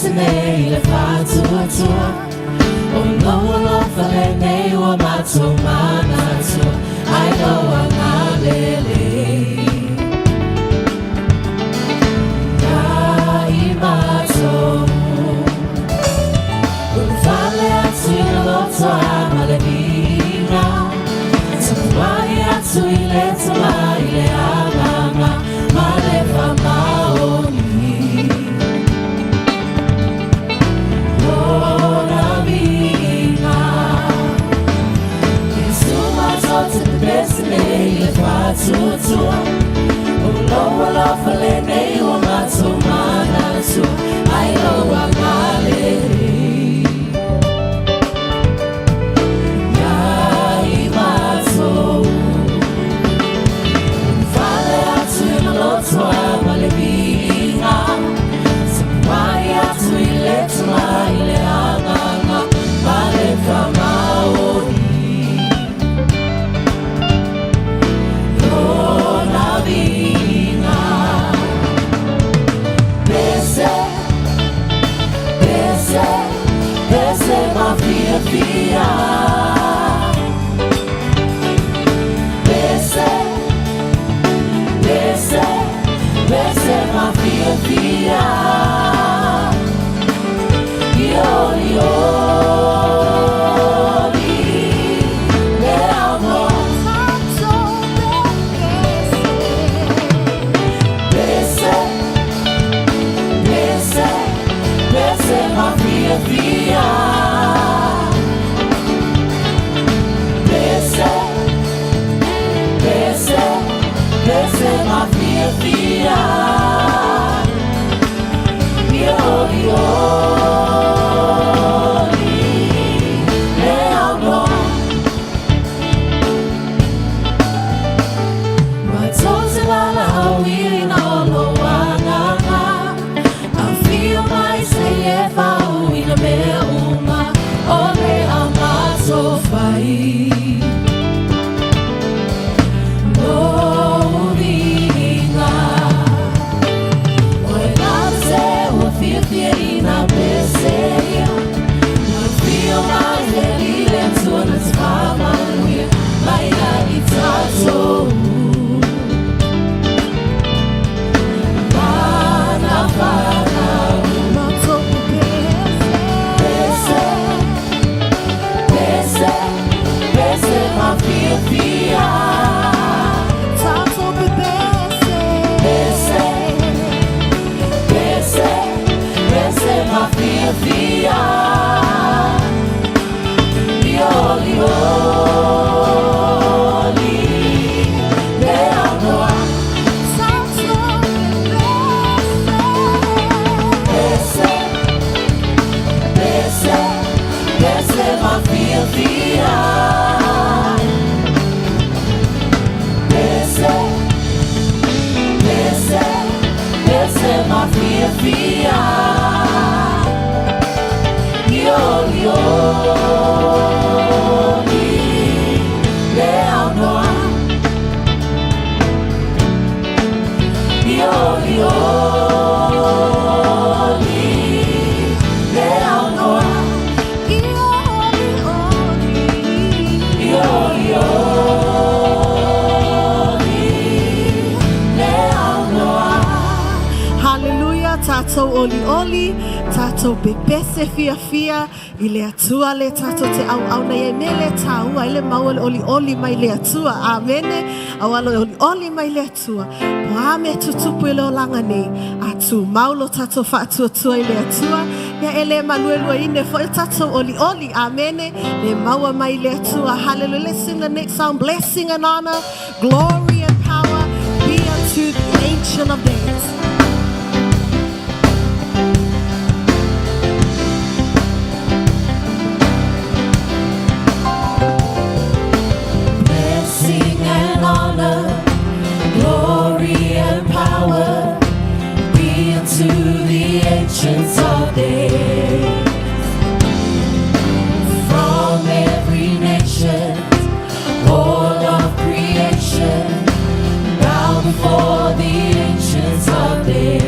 destiny le fatuatua o loa falene o mato manatu ai loa ngalele ai mato fale atu loto amalevina tuai atu ile tama ile amama malefa maoni destiny le fatuatua o loa falene o mato manatu ai loa ngalele ai mato fale atu loto amalevina tuai atu ile tama ile amama malefa maoni Fia, bese ma fia, yoli, le amo, bese ma fia. Bese ma fia, yoli, le amo. Ma toze la wili na lo wanga, I feel my say fa wila me uma, ole amato fai. Tato oli oli, tato bebese fia fia, ile atua le tato te au na ye mele taua ile mawale oli oli mai le atua, amene, awalo oli oli mai le atua, poame tutupu ile olanga ni, atu maulo tato fa atua ile atua, ya ele maluelua ine fo tato oli oli, amene, le maua mai le atua, hallelujah. Let's sing the next song, blessing and honor, glory and power be unto the Ancient of Days. To the Ancients of Days, from every nation, all of creation, bow before the Ancients of Days.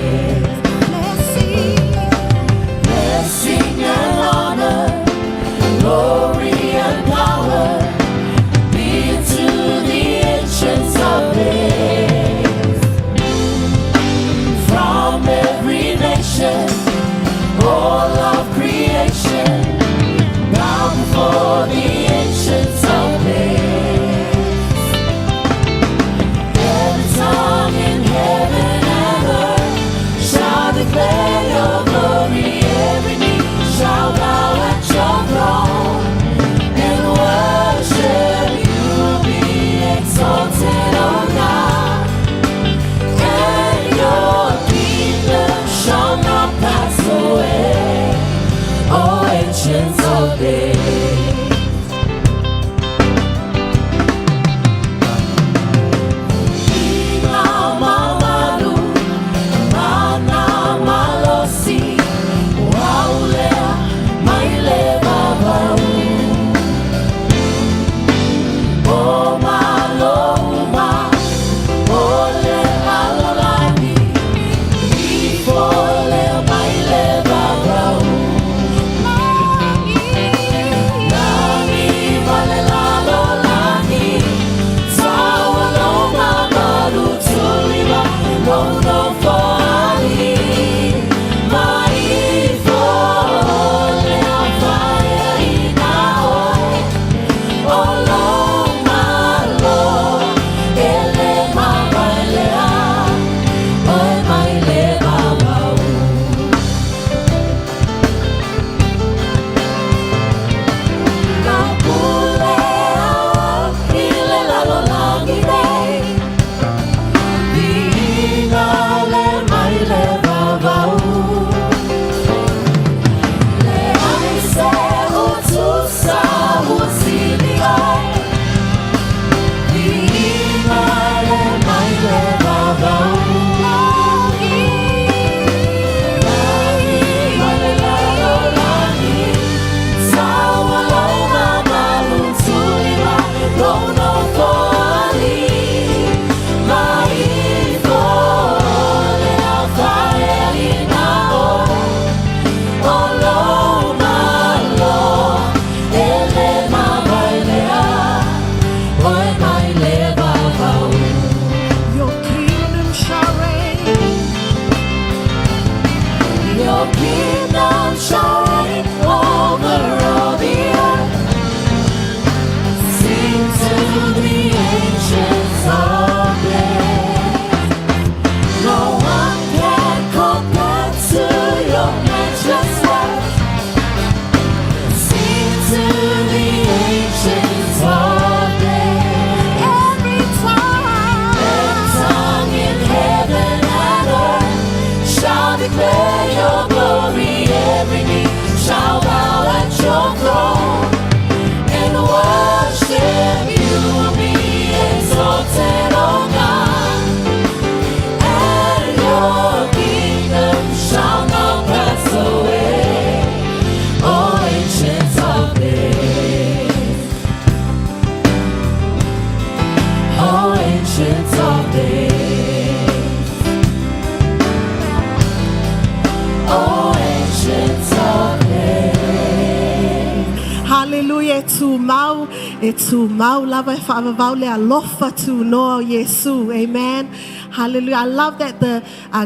E tu mau lava e whaavavau le alofa tu noa Yesu. Amen. Hallelujah. I love that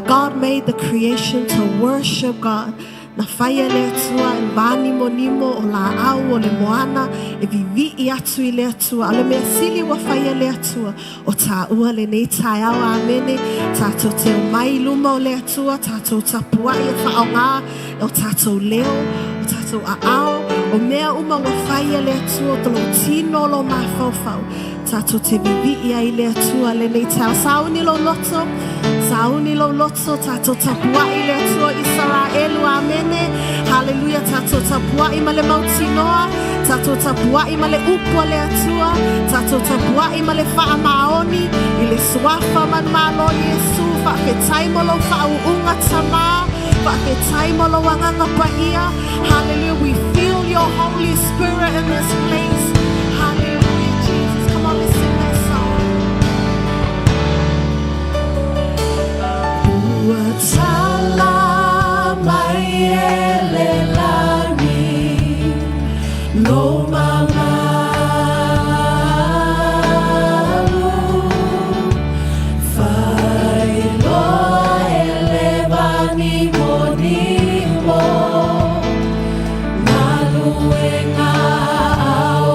God made the creation to worship God. Na whaia le atua in vānimo nimo o la au o le moana e vivi I atu I le atua. O le mea sili wa whaia le atua o tā ua le nei tai au amene. Tātou te o mai luma o le atua, tātou tapua I a whao ngā, o tātou leo, o tātou a ao. O mea uma wa whaia le atua tolo tino lo mawhauwhau. Tātou te vivi I le atua le nei tai au. Sauni lo loto. Sauni lo loto tātou tapua I le atua Israelu, amene. Hallelujah, tātou tapua I ma le mautinoa, tātou tapua I ma le upo le atua, tātou tapua I ma le wha maoni, I le swafa man malo Yesu, whawhetai molo whauunga tama, whawhetai molo wanganga paia. Hallelujah, we feel your Holy Spirit in this place. Hallelujah, Jesus. Come on, let's sing that song. Watala mai elelani lo mamalu fai lo elevani monimo naluenga au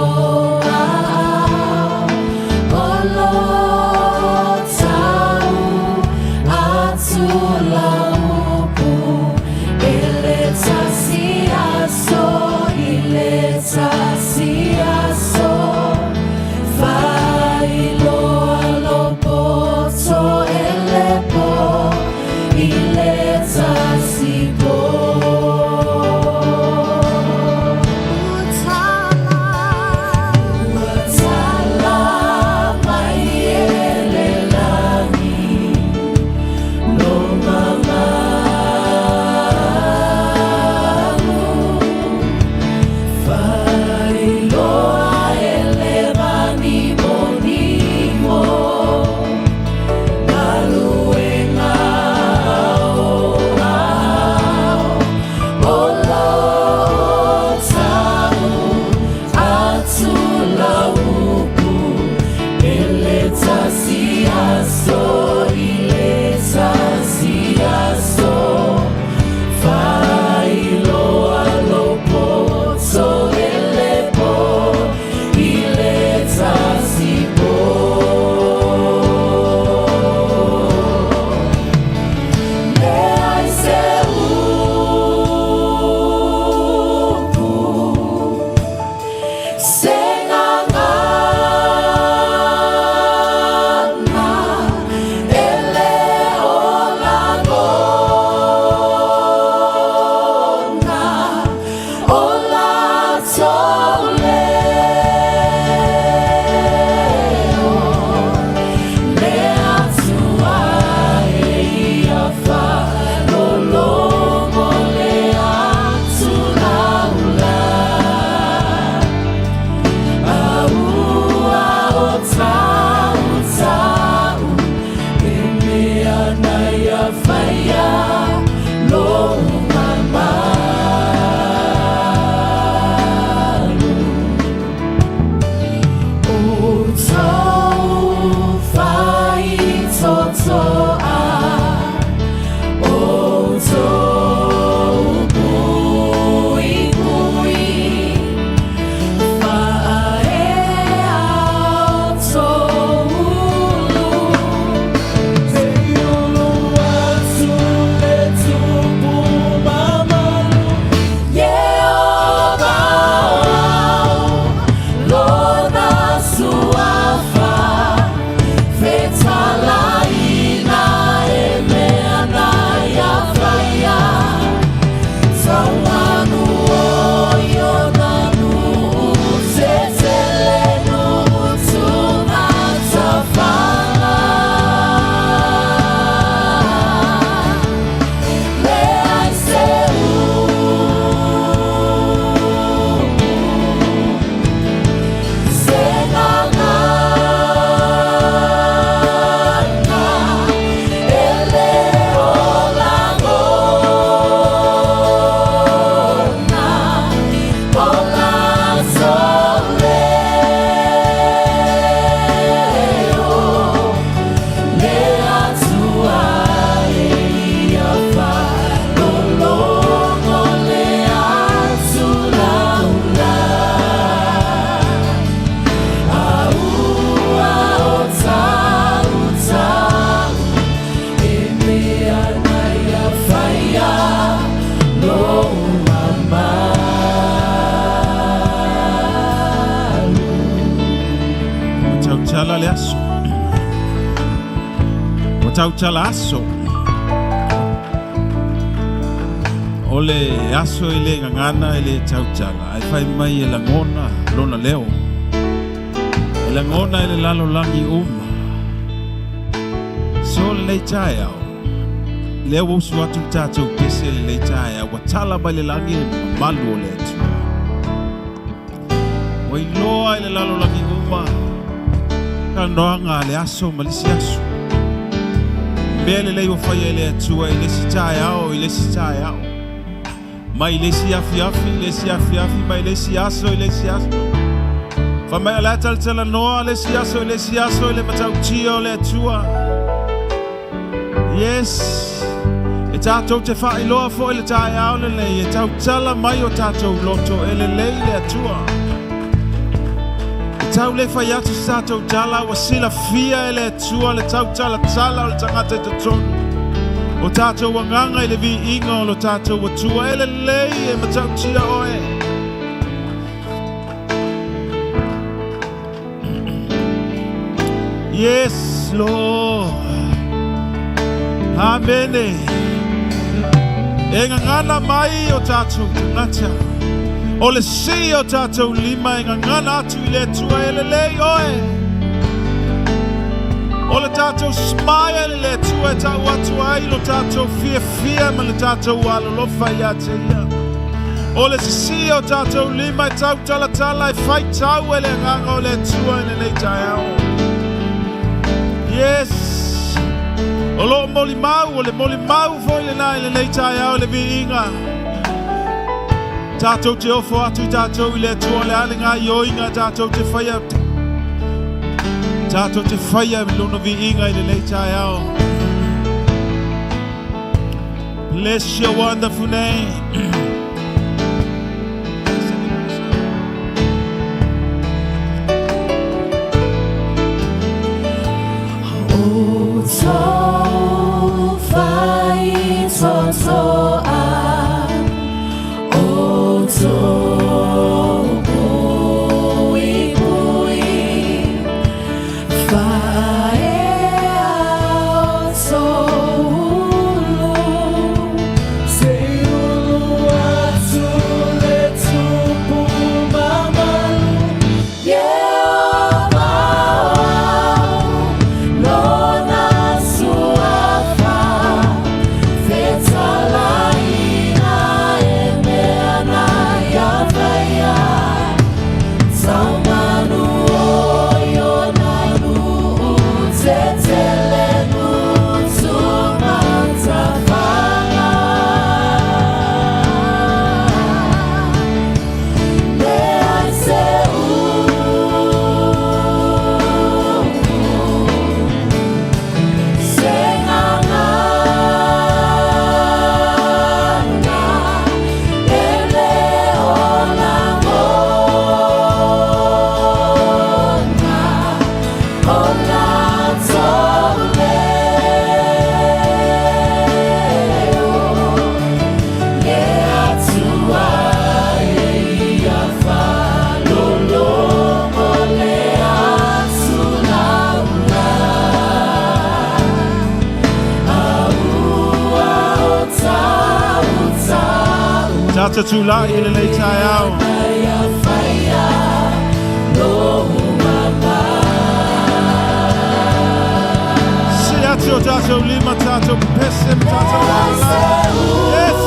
chala le aso. O tau chala aso. Ole aso ile ngangana ile tau chala. Ai fai mai e langona lona leo. E langona ile lalo langi uma. So le chai au. Leo usu watu tato pese le chai au. Watala ba le langi malu le tu. Wailoa ile lalo langi uma. Kandoanga le aso malisi aso. Mbele le wafaya ile atua ile si chai au ile si chai au. Ma ile si afi afi ma ile si aso Fama la tala noa ile si aso ile matau tio le atua. Yes. E tato te fai loa fo ile chai au le e tau tala mai o tato loto ele le atua. Tau le fai atu sato jala wasila fia ele atua le tau tala le tangata te tonu. O tato wanganga ele vi inga o lo tato watua ele lei e matau tia oe. Yes, Lord. Amen. E ngana mai o tato ngata. O le si o tato lima e ngana atu ile tua ele lei oe. O le tato smile le tua tau atu ai lo tato fia ma le tato walo lo fai ate ia. O le si o tato lima e tau tala e fai tau ele nganga o le tua ele nei tai au. Yes. O lo moli mau foi le nai le nei tai au le vi inga. Tato te ofo atu tato ile tua le alinga yoinga tato te fai atu. Tato te faya lona vi inga i le leitai au. Bless your wonderful name. O tau fai totoa. O tau bui bui. Tata tula i le leitai au. Si atu o tato lima tato pesem tato wala. Yes.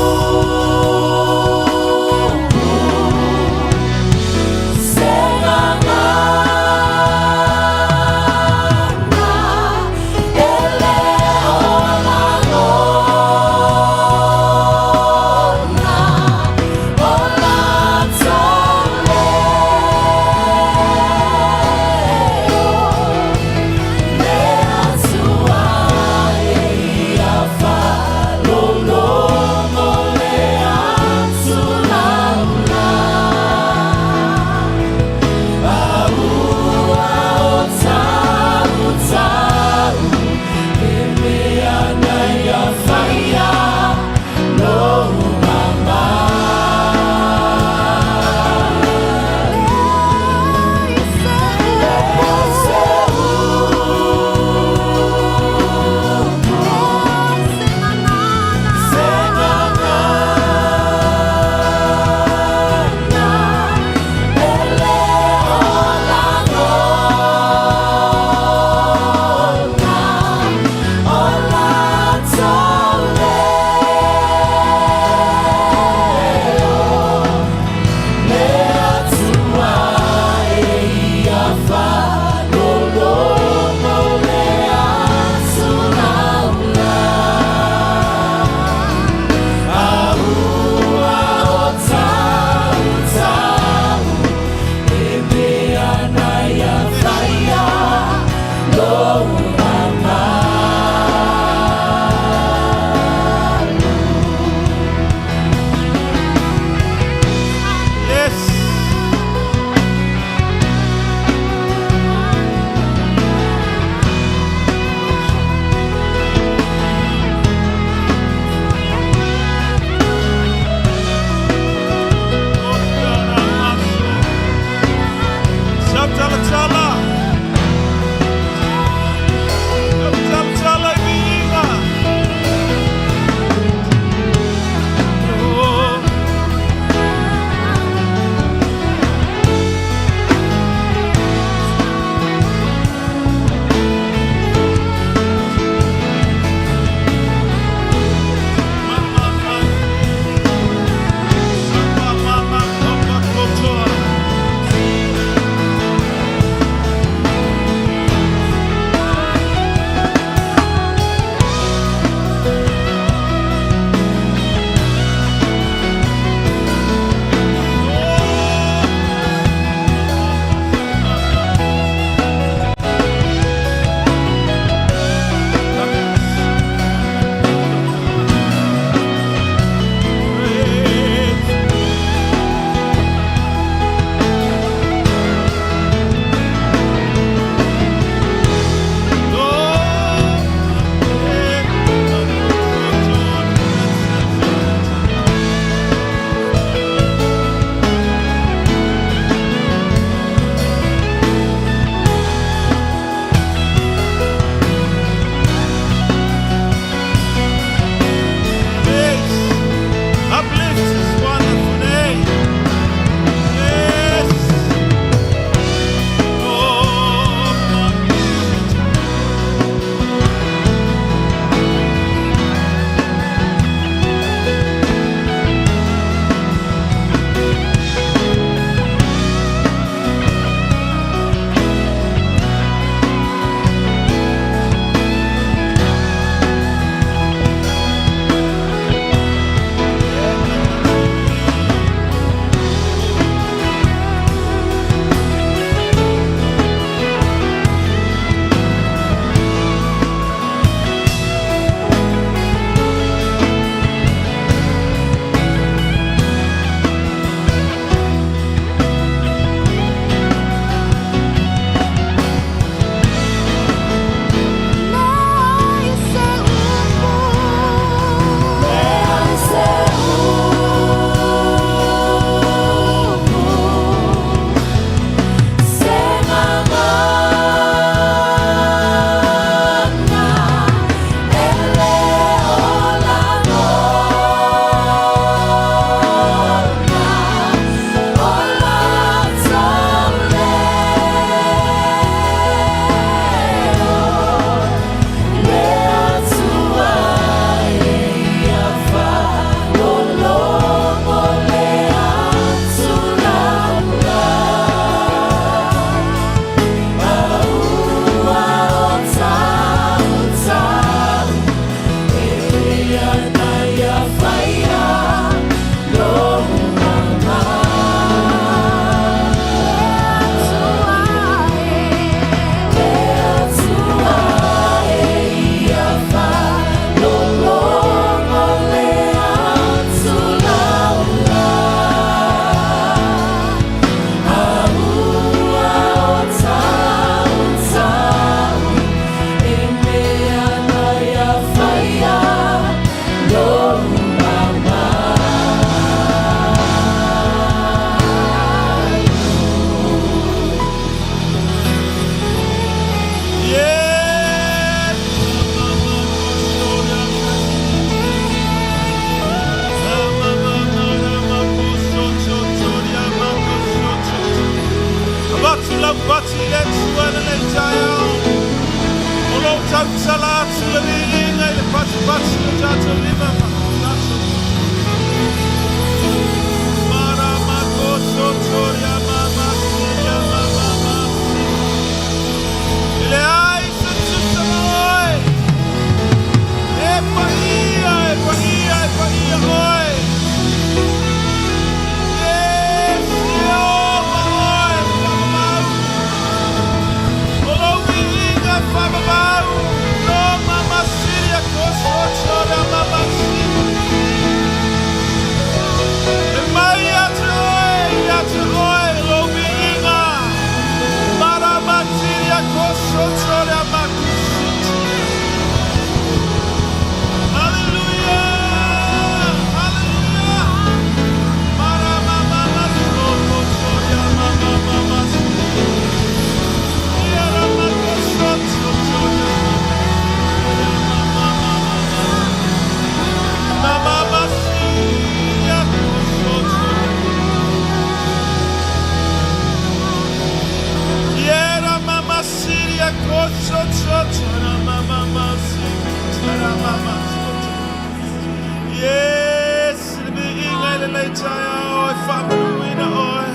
Yes, be ingay lay chaya oi family na oi.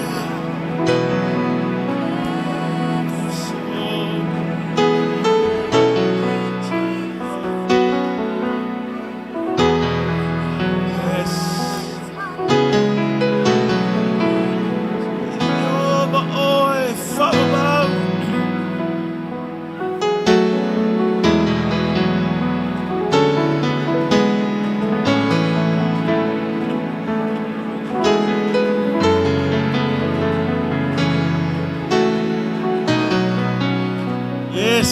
Yes. Yo ba oi family. Yes.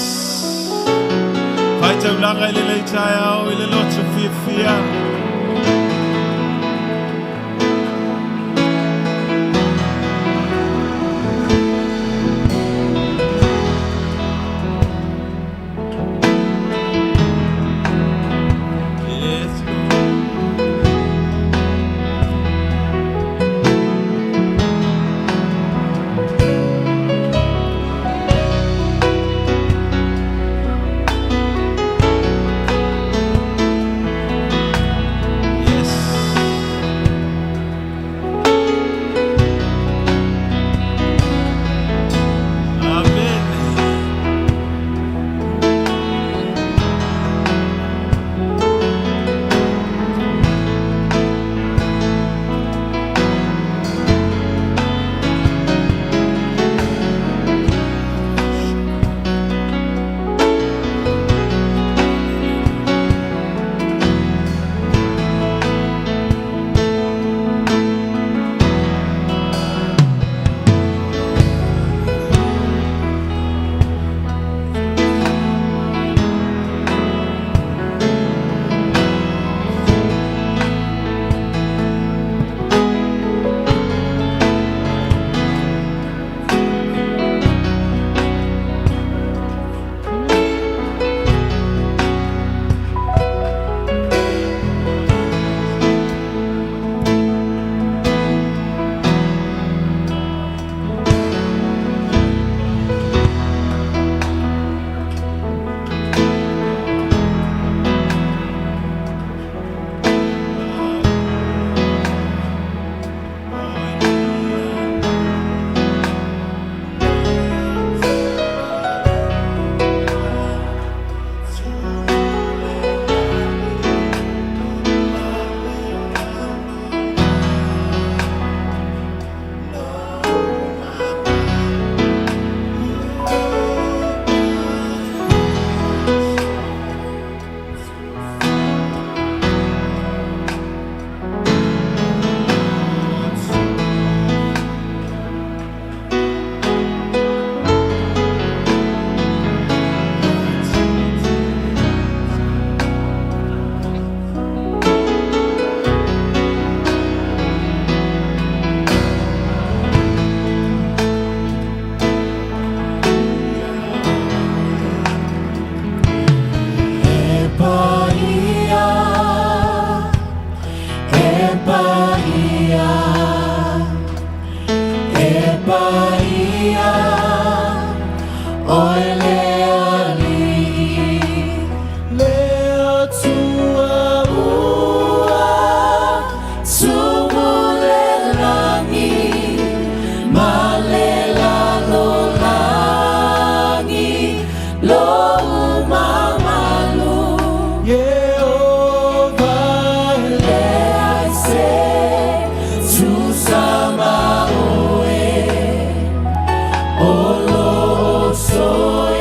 Fight out lang ay lilay tayo, ililot sa fia. Yes. Oh Lord, so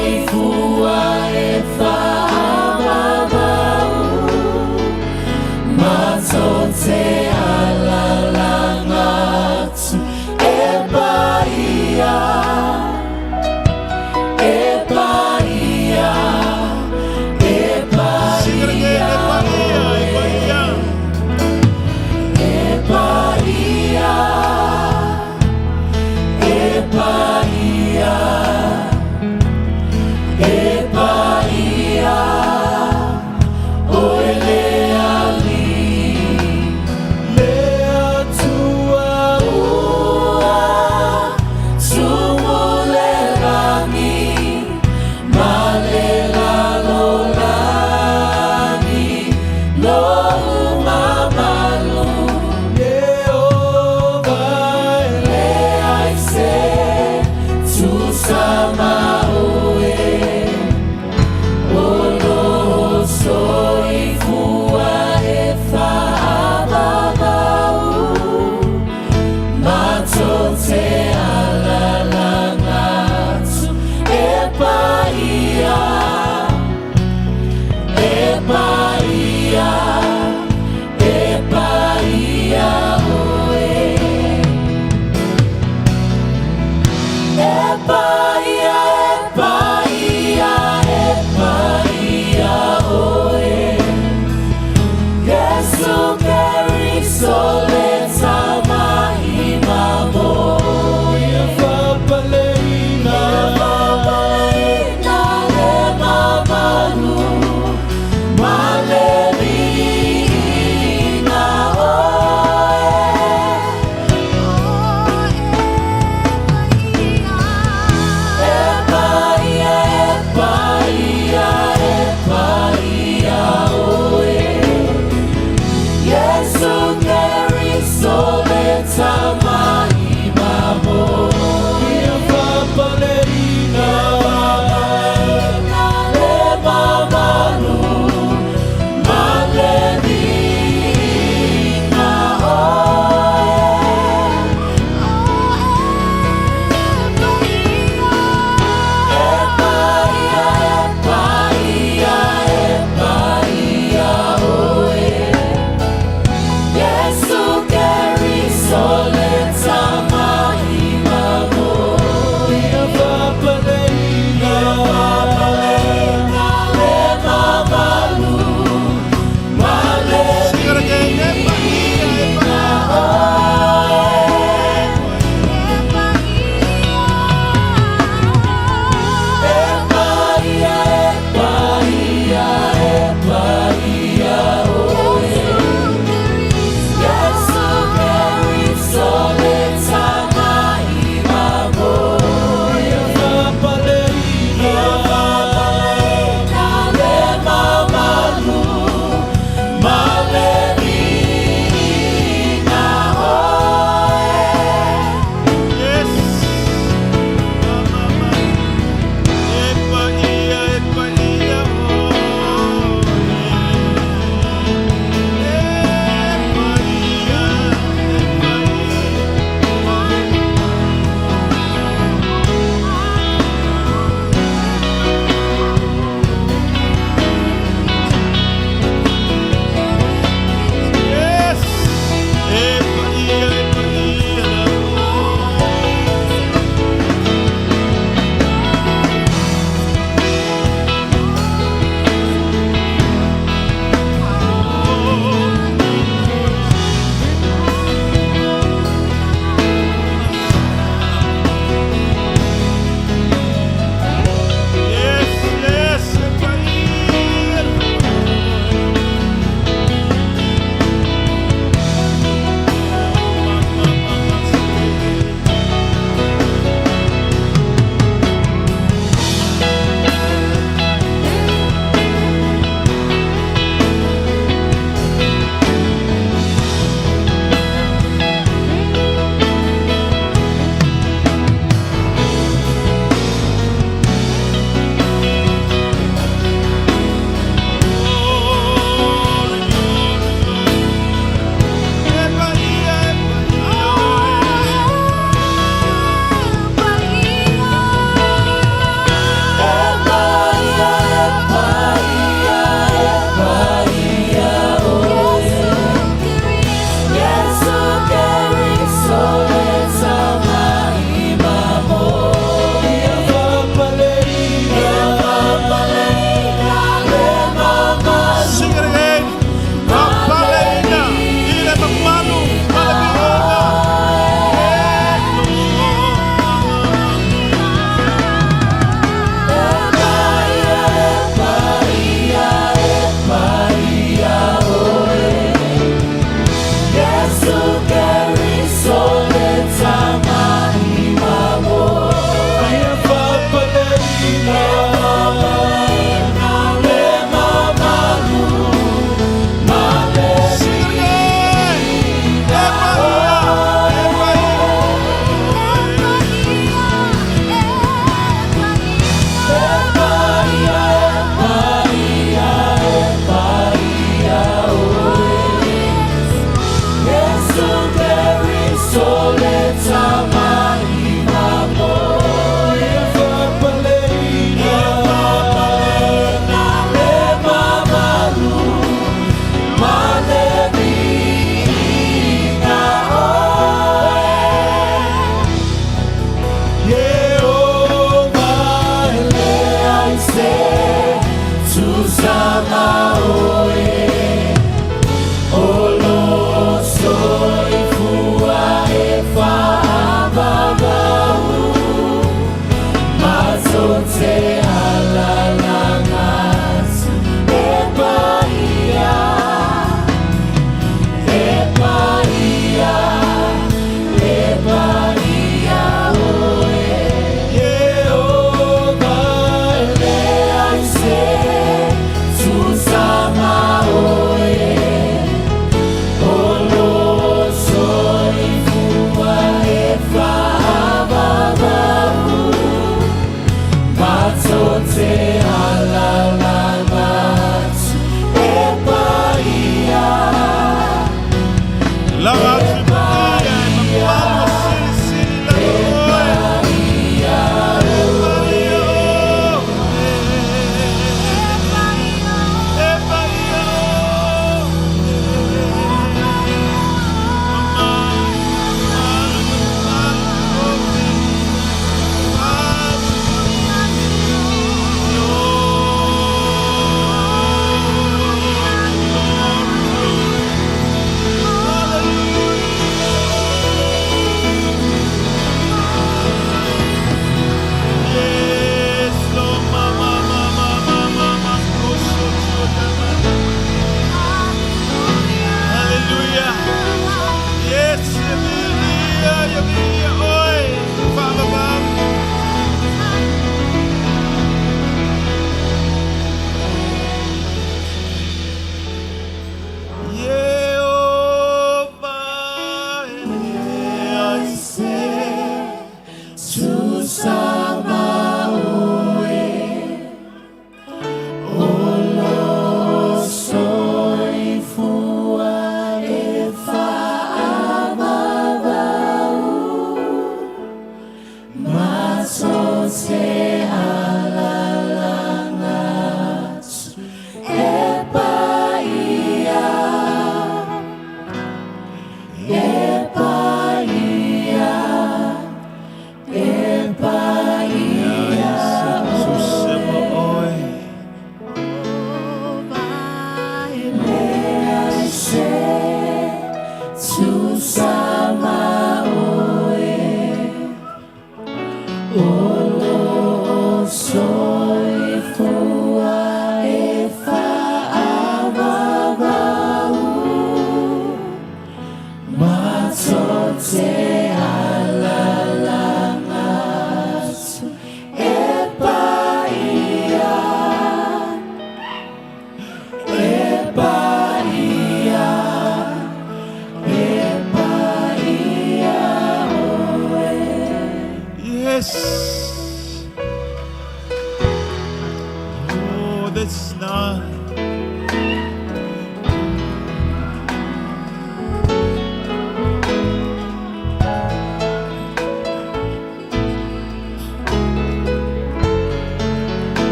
Epaiya,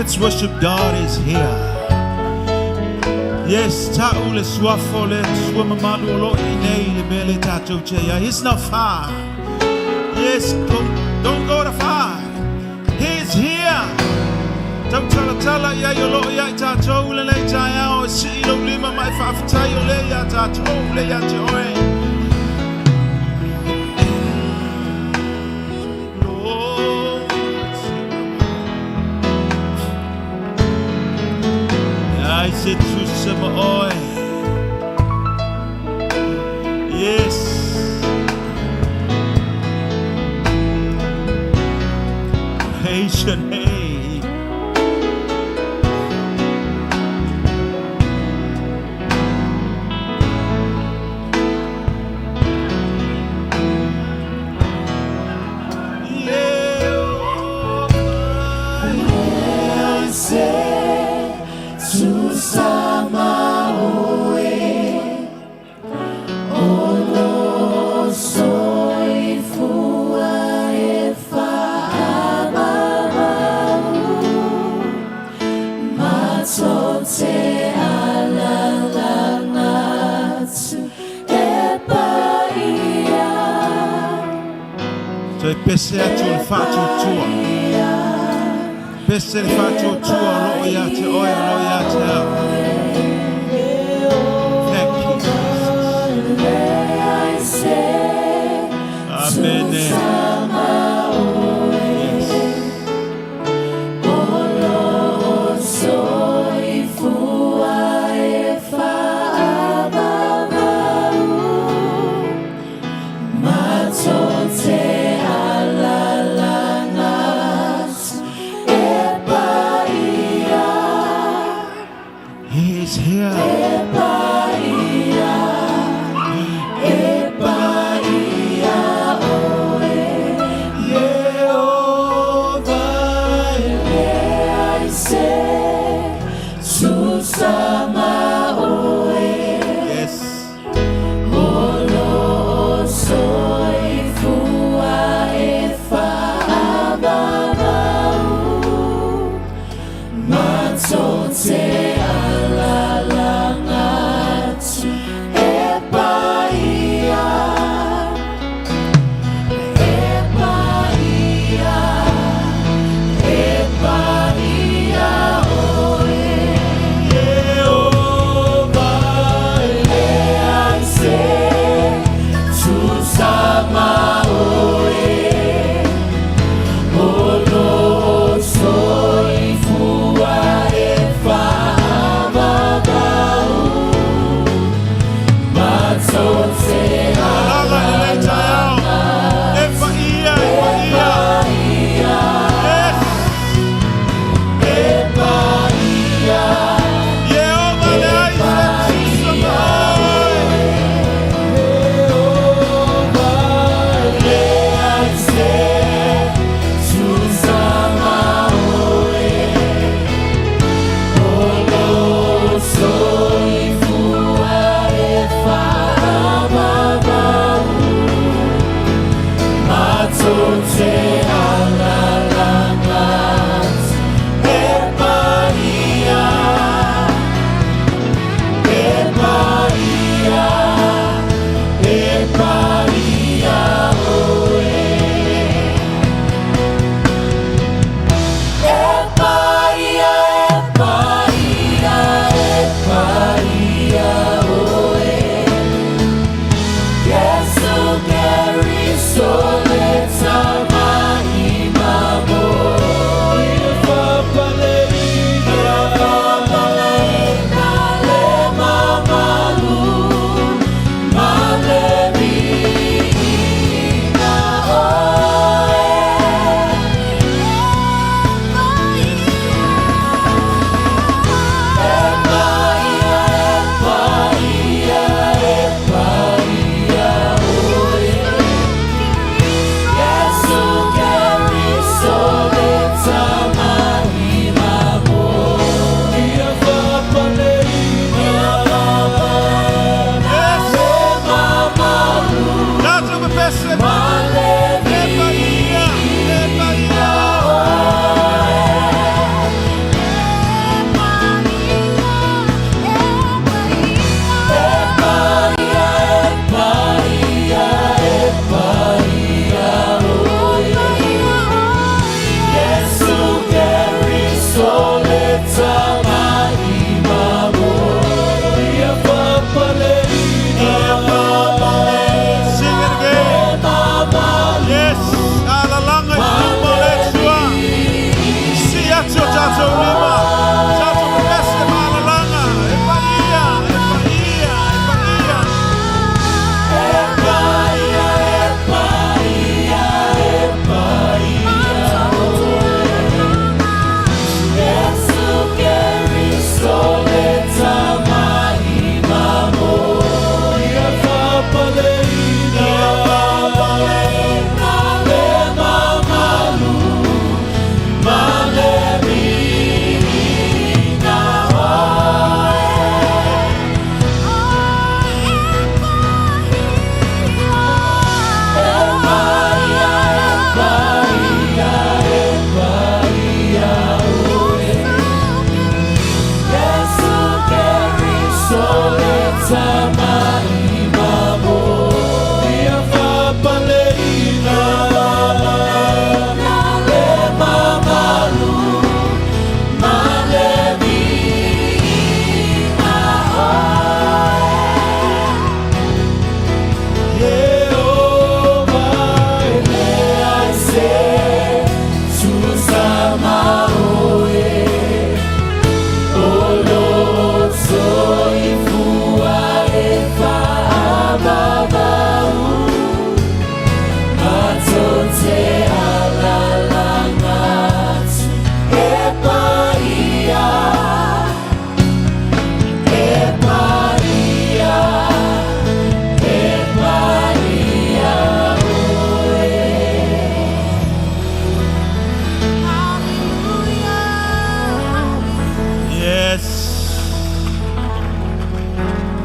Let's worship God is here. Yes, ta'ule swafole swamamadu lo inei bele tato cheya. He's not far. Yes, don't go too far. He's here. Don't tell ya yolo ya tato le ya o si lo lima mai fa tayo le ya tato le ya joy. I said to some oil. Yes. Patient, hey. Pese atu le fatu tua. Pese le fatu tua lo ya te oya lo ya te au. Thank you, Jesus. Amen.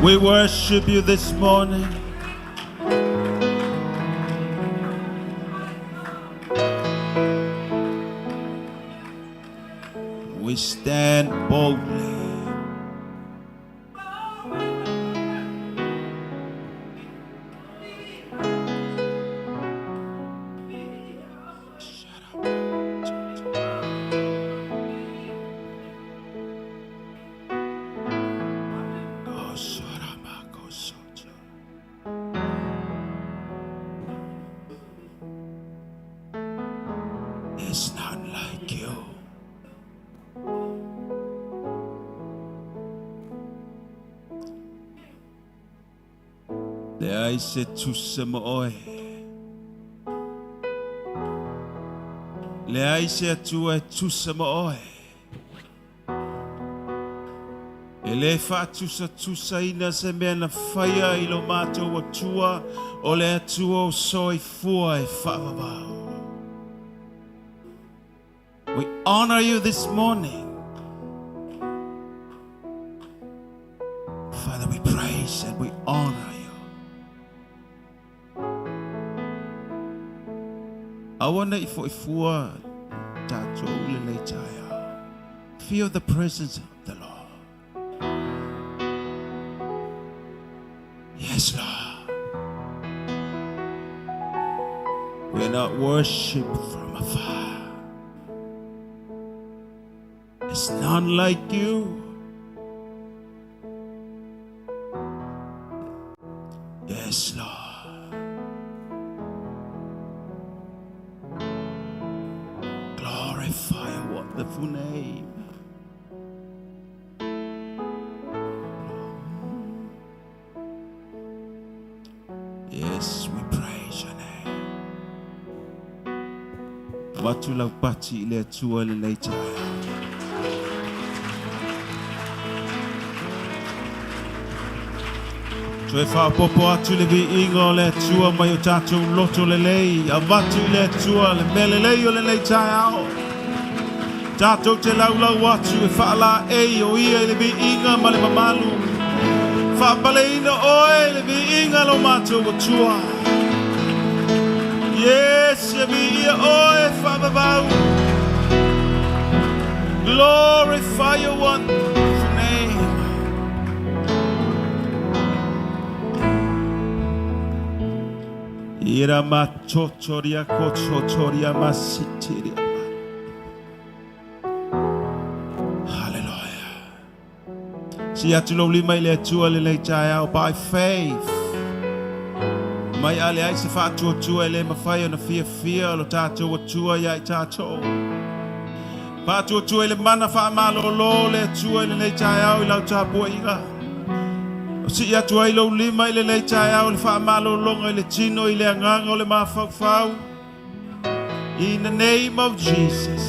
We worship you this morning. We stand boldly. It's not like you. Le ai se tusa mo oe. Le ai se atua tusa mo oe. E le fa tusa ina se mea na whaia I lo mātou atua o le atua o soi fua e whaavavau. We honor you this morning. Father, we praise and we honor you. I wonder if feel the presence of the Lord. Yes, Lord. We're not worship from afar. There's none like you. Yes, Lord. Glorify your wonderful name. Yes, we praise your name. Watu lau pati ile tua le leitaya. Toe whapopo atu le vi ingo le tua mai o tātou loto le lei. A watu le tua le mele lei o le leitai ao. Tātou te laulau atu e whaala ei o ia le vi inga ma le mamalu. Whaapale ina oe le vi inga lo mātou o tua. Yes, e vi ia oe whaavavau. Glorify your wonderful name. Ira matotoria kototoria masitiria. Hallelujah. Si atulo lima ile atua le leitai au by faith. Mai ale ai se fatu atua ele mawhai na fia lo tātou atua ia I tātou. Fatu atua ele mana wha malolo le atua ele leitai au I lau tāpua inga. Si atua I lau lima ile leitai au le wha malolonga ile tino ile anganga o le mawhau. In the name of Jesus.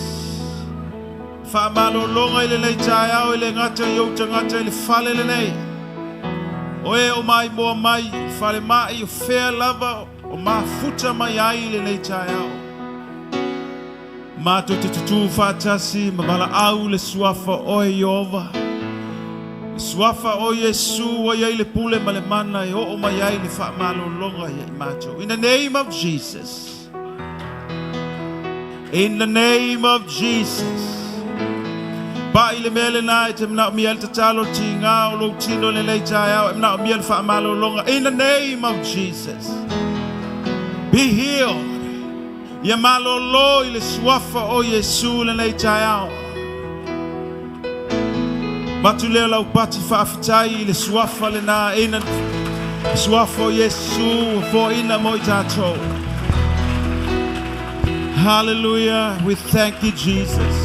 Wha malolonga ile leitai au ile ngata I o tangata ile whale le nei. Oe o mai moa mai, whare mai o fair lover, o mafuta mai ai le leitai au. Mato te tutu whatasi, mawala au le suafa oe Yehova. Le suafa o Yesu o iei le pule ma le mana e o mai ai le wha malolonga iei mato. In the name of Jesus. In the name of Jesus. Ba ile mele na te mna miel te talo tinga o lo tino le leitai au mna miel fa malo longa in the name of Jesus. Be healed. Ya malo lo ile swafa o Yesu le leitai au. Matule la upati fa afitai ile swafa le na ina swafa o Yesu for ina moitato. Hallelujah. We thank you, Jesus.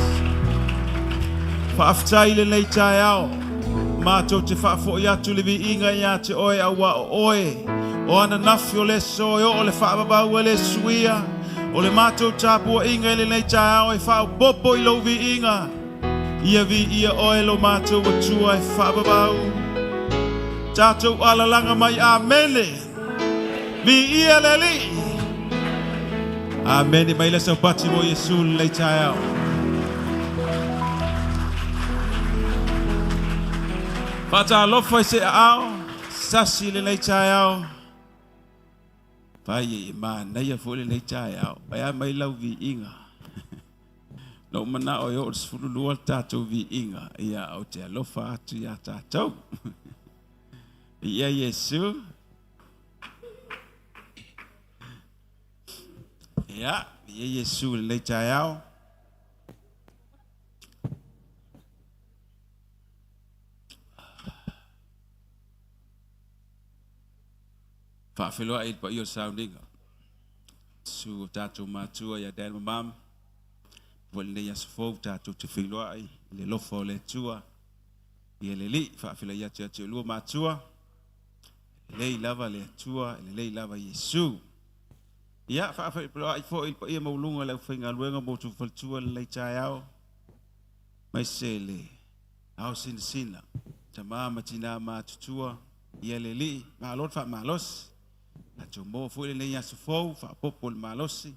Whaaftai le leitai au. Mātou te whaafo I atu le vi inga ia te oe awa o oe. O ana nafi o le so o le whaababau e le suia. O le mātou tāpua inga le leitai au e whao popo I lo vi inga. Ia vi ia oe lo mātou o tua e whaababau. Tātou alalanga mai amene. Vi ia le li. Amene mai le sau pati mo Yesu le leitai au. Fata lofa se ao sasi le nei chai au. Pai e ma nei a fole nei chai au. Pai a mai lau vi inga. No mana o yo sfulu lua tatou vi inga. Ia au te alofa atu ia tatou. Ia Yesu. Ia Yesu le nei chai au. Whaafeloa e pa iyo sounding. Su tātou mātua ia dēn mamam. Wale nei aso fōu tātou te whiloa ai. Le lofo le tua. Ia le li. Whaafela ia te atu lua mātua. Lei lava le tua. Lei lava Yesu. Ia whaafela ai fōu i pa ia maulunga lau whainga luenga motu whaltua le lei tai au. Mai se le. Au sina sina. Ta māma tina mātutua. Ia le li. Maalot wha maalos. Atu mo fui le ia sofou fa popo le malosi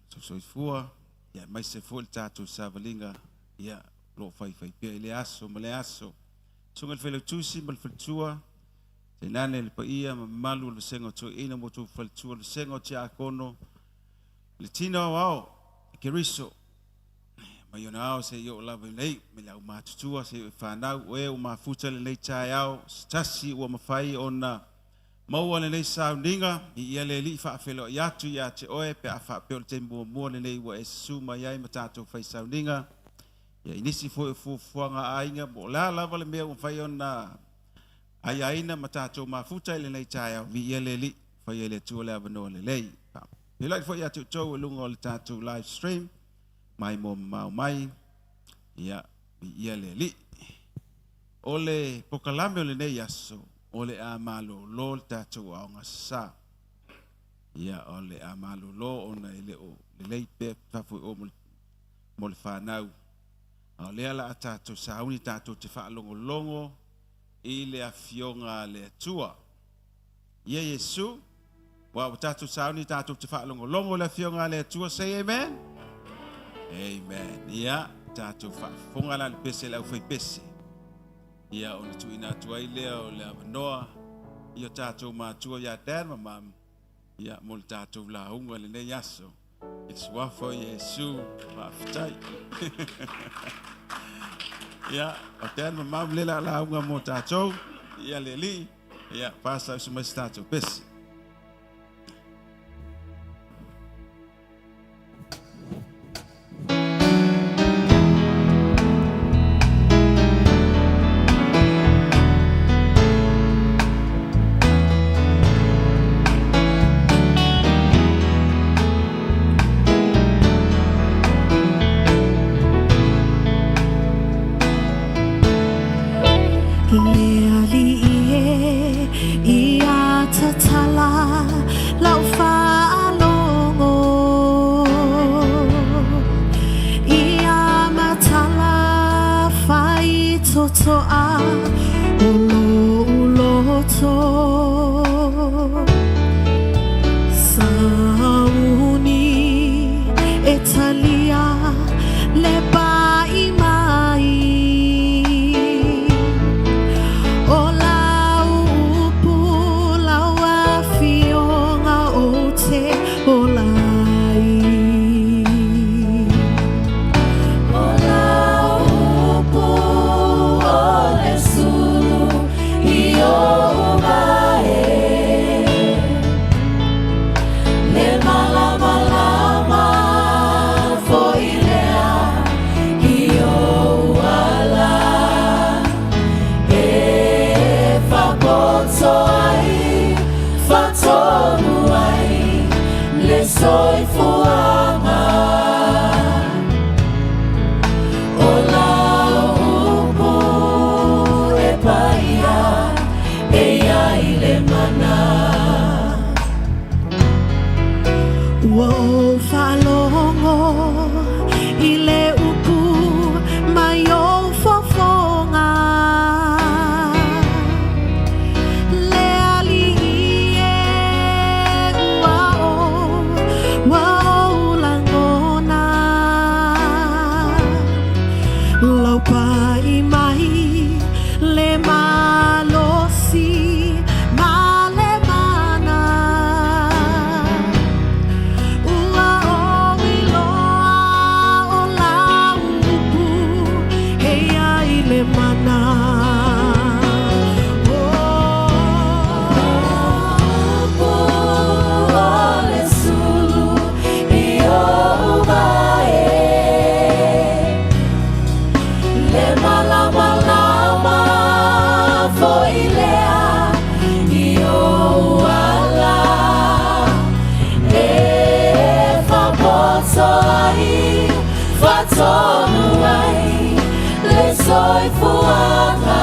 so soifua ia mai se fui tatu savalinga ia lo fai pe le aso male aso sungal fele tusi mal fultua te nane le paia malu le sengo to ina mo tu fultua le sengo tia kono le tino wao keriso mai ona ao se yo lava nei me la matutua se fa na we o mafuta le tai ao stasi o mafai ona Maua le nei soundinga i ia le li whaafelo i atu i te oe pe a whaapeo le tembo mua le nei wa e suma iai ma tātou whai soundinga. Ia inisi fo fuanga ainga mo la lava le mea o whai ona ai aina ma tātou mafuta le nei tai au vi ia le li whai le tua le avanoa le lei. Ni lai fo i atu tau e lunga o le tātou live stream mai mo mau mai ia vi ia le li. O le pokalame o le nei aso. Ole a malo lo tatou aonga sa. Ia ole a malo lo ona ele o le leipe tafu o mo le whanau. Ole ala a tatou sauni tatou te whaalongo longo i le a fionga le atua. Ia Yesu, wa tatou sauni tatou te whaalongo longo le a fionga le atua. Say amen? Amen. Ia tatou whaafonga la le pese le au whai pese. Ia ona tuina tuai lea o le avanoa ia tātou mātua ia dēn mamam ia mo le tātou launga le nei aso e suafo Yesu mawhitai ia o dēn mamam le la launga mo tātou ia le li ia pasa usumais tātou pesi ai fatonu ai le soifuanga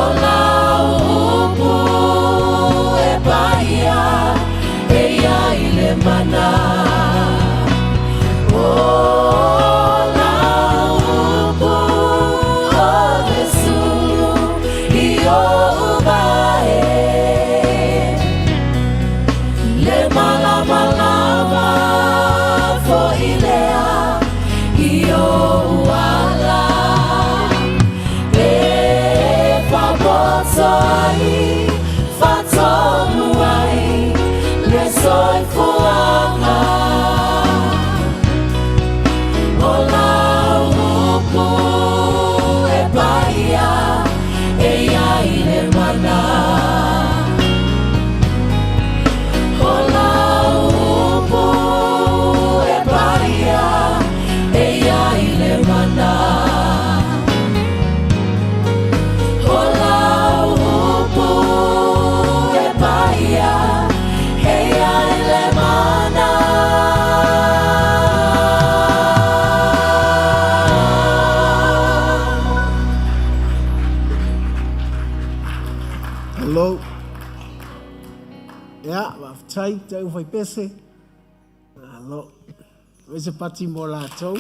ola upu e paia e ai le mana ola upu o le sulu i o ubae le mala malama fo ilea i o uala e faboso ai fatonu ai le soifuanga ola upu e paia e ai le mana ola upu e paia e ai le mana ola upu e paia e ai le mana Hello. Yeah, tai tau fai pese. Hello. Wese pati mo la tau.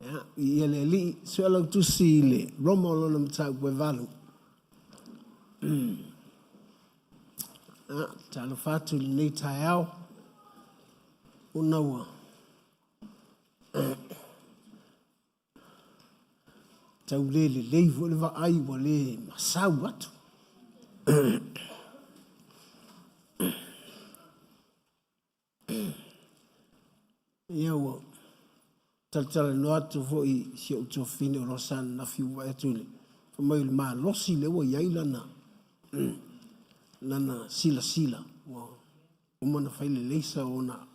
Yeah, ile li suelo tu sile. Romo lo nam tau pe valu. Talo fatu ni tai au. Unawa. Tau lele leivo le va ai wa le masau atu. Iawa. Taltala no atu fo i si o to fine o rosan na fiu wa atule. Fa mai le ma losi le wa iai lana. Lana sila sila. Wa umana faile leisa ona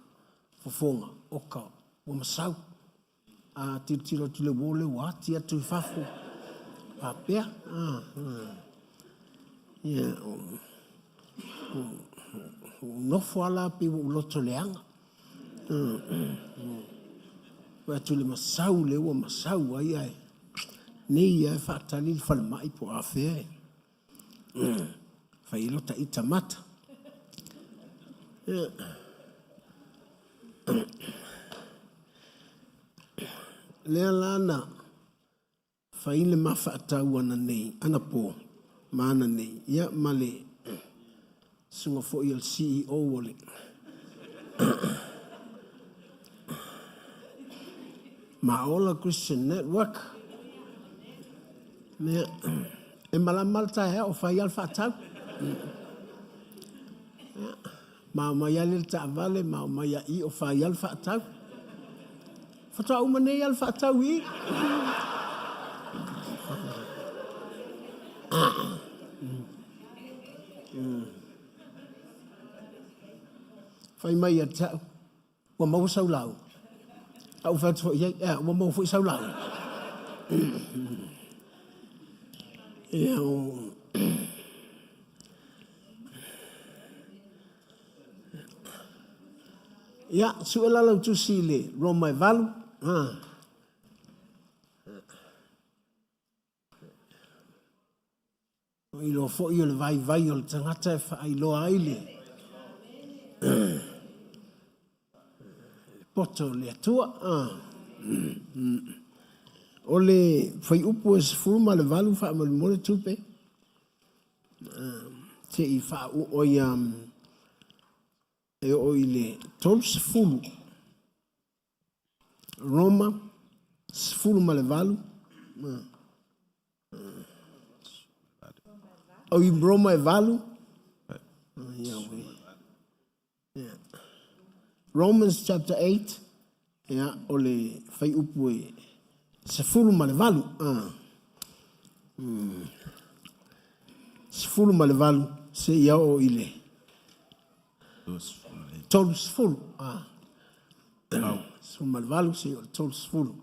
fofonga oka wa masau. A tiro tule wole wa tia tu fafu. A pea. Yeah. No fala pe loto leanga. Wa tule masau le wa masau ai ai. Nei ya fatali fal mai po afe. Fa ilota itamata. Lea lana faile mafa'atau ana nei ana po mana nei ia male sunga fo'i al CEO ole Maola Christian Network ne e malamalta he o fai al fa'atau ma ya le ta'vale ma ya I o fai al fa'atau Fata umane al fatawi. Fai mai ata. Wa mau sau lau. Au fat fo ye wa mau fo sau lau. Ya, suela lau tu sile Roma valu. Ilo fo io le vai o le tangata e wha ilo aile. Poto le atua. O le whai upu e sifuruma le valu wha ama le mole tupe. Te I wha o e o ile tolu sifuru. Roma, sifuru ma le valu. O I Roma e valu. Romans chapter 8. O le fai upu e sifuru ma le valu. Sifuru ma le valu. Se ia o ile. Tolu sifuru. Sifuru ma le valu se o tolu sifuru.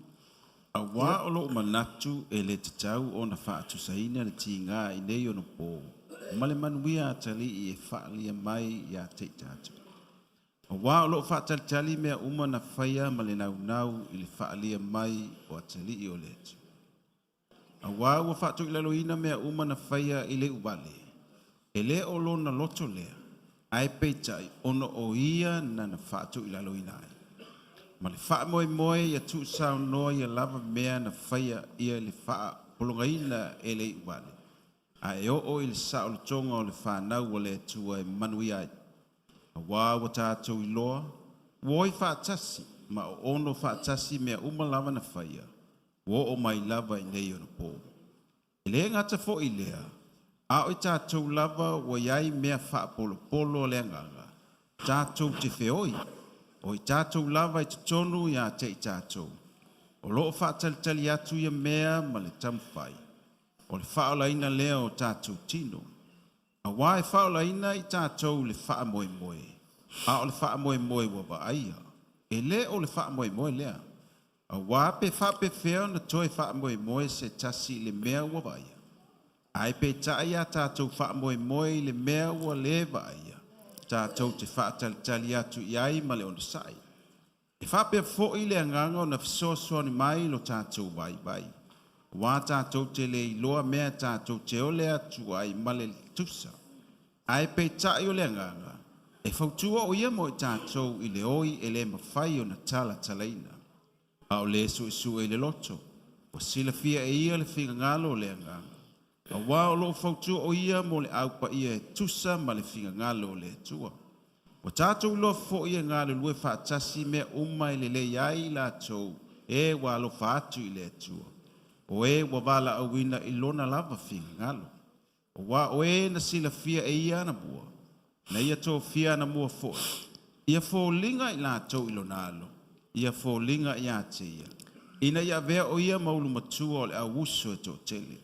A wā o lo manatu e le tatau o na whaatu saina le tingā I nei o na pō. Male manuia atali I e whaalia mai I a te tātou. A wā o lo whaatalitali mea uma na whaia male nau I le whaalia mai o atali I o le atu. A wā ua whaatu I laloina mea uma na whaia I le uwale. E le o lo na loto lea. Ai peitai ono o ia na whaatu I laloina ai. Ma le wha moe ia tu sao noa ia lava mea na whaia ia le wha polongaina e le iwale. A e o I le sao le tonga o le whanau o le atua e manui ai. A wā wa tātou I loa, woi whaatasi, ma o ono whaatasi mea uma lava na whaia, wo o mai lava I nei o na pō. E le ngata fo I lea, a o tātou lava wa iai mea wha polo le nganga, tātou te whioi, o I tātou lava I te tonu ia te I tātou. O loo whaatalitali atu ia mea ma le tamwhai. O le whaolaina lea o tātou tino. A wā e whaolaina I tātou le wha moe. A o le wha moe wa wa aia. E le o le wha moe lea. A wā pe wha pe whea na toi wha moe se tasi le mea wa wa aia. Ai pe tae a tātou wha moe le mea wa le wa aia. Tātou te whaatalitali atu I ai ma le ona sai. E whape fo I le anganga o na fisosoani mai lo tātou vai. Wā tātou te le iloa mea tātou te ole atu ai ma le tusa. Ai pe tae o le anganga. E whautua o ia mo I tātou I le oi e le mawhai o na talaina. A o le su e le loto. O sila fia e ia le whiga ngalo o le anganga. A wā o lo whautua o ia mo le aupa ia e tusa ma le whiga ngalo o le tua. O tātou lo fo ia ngalo lue whaatasi mea umai le iai lātou e wā lo whaatu I le tua. O e wa wala awina I lona lava whiga ngalo. O wā o e na sila fia e ia na bua. Na ia tō fia na mua fo. Ia fo linga I lātou I lona alo. Ia fo linga I ate ia. Ina ia vea o ia maulu matua o le awuso e tō tele.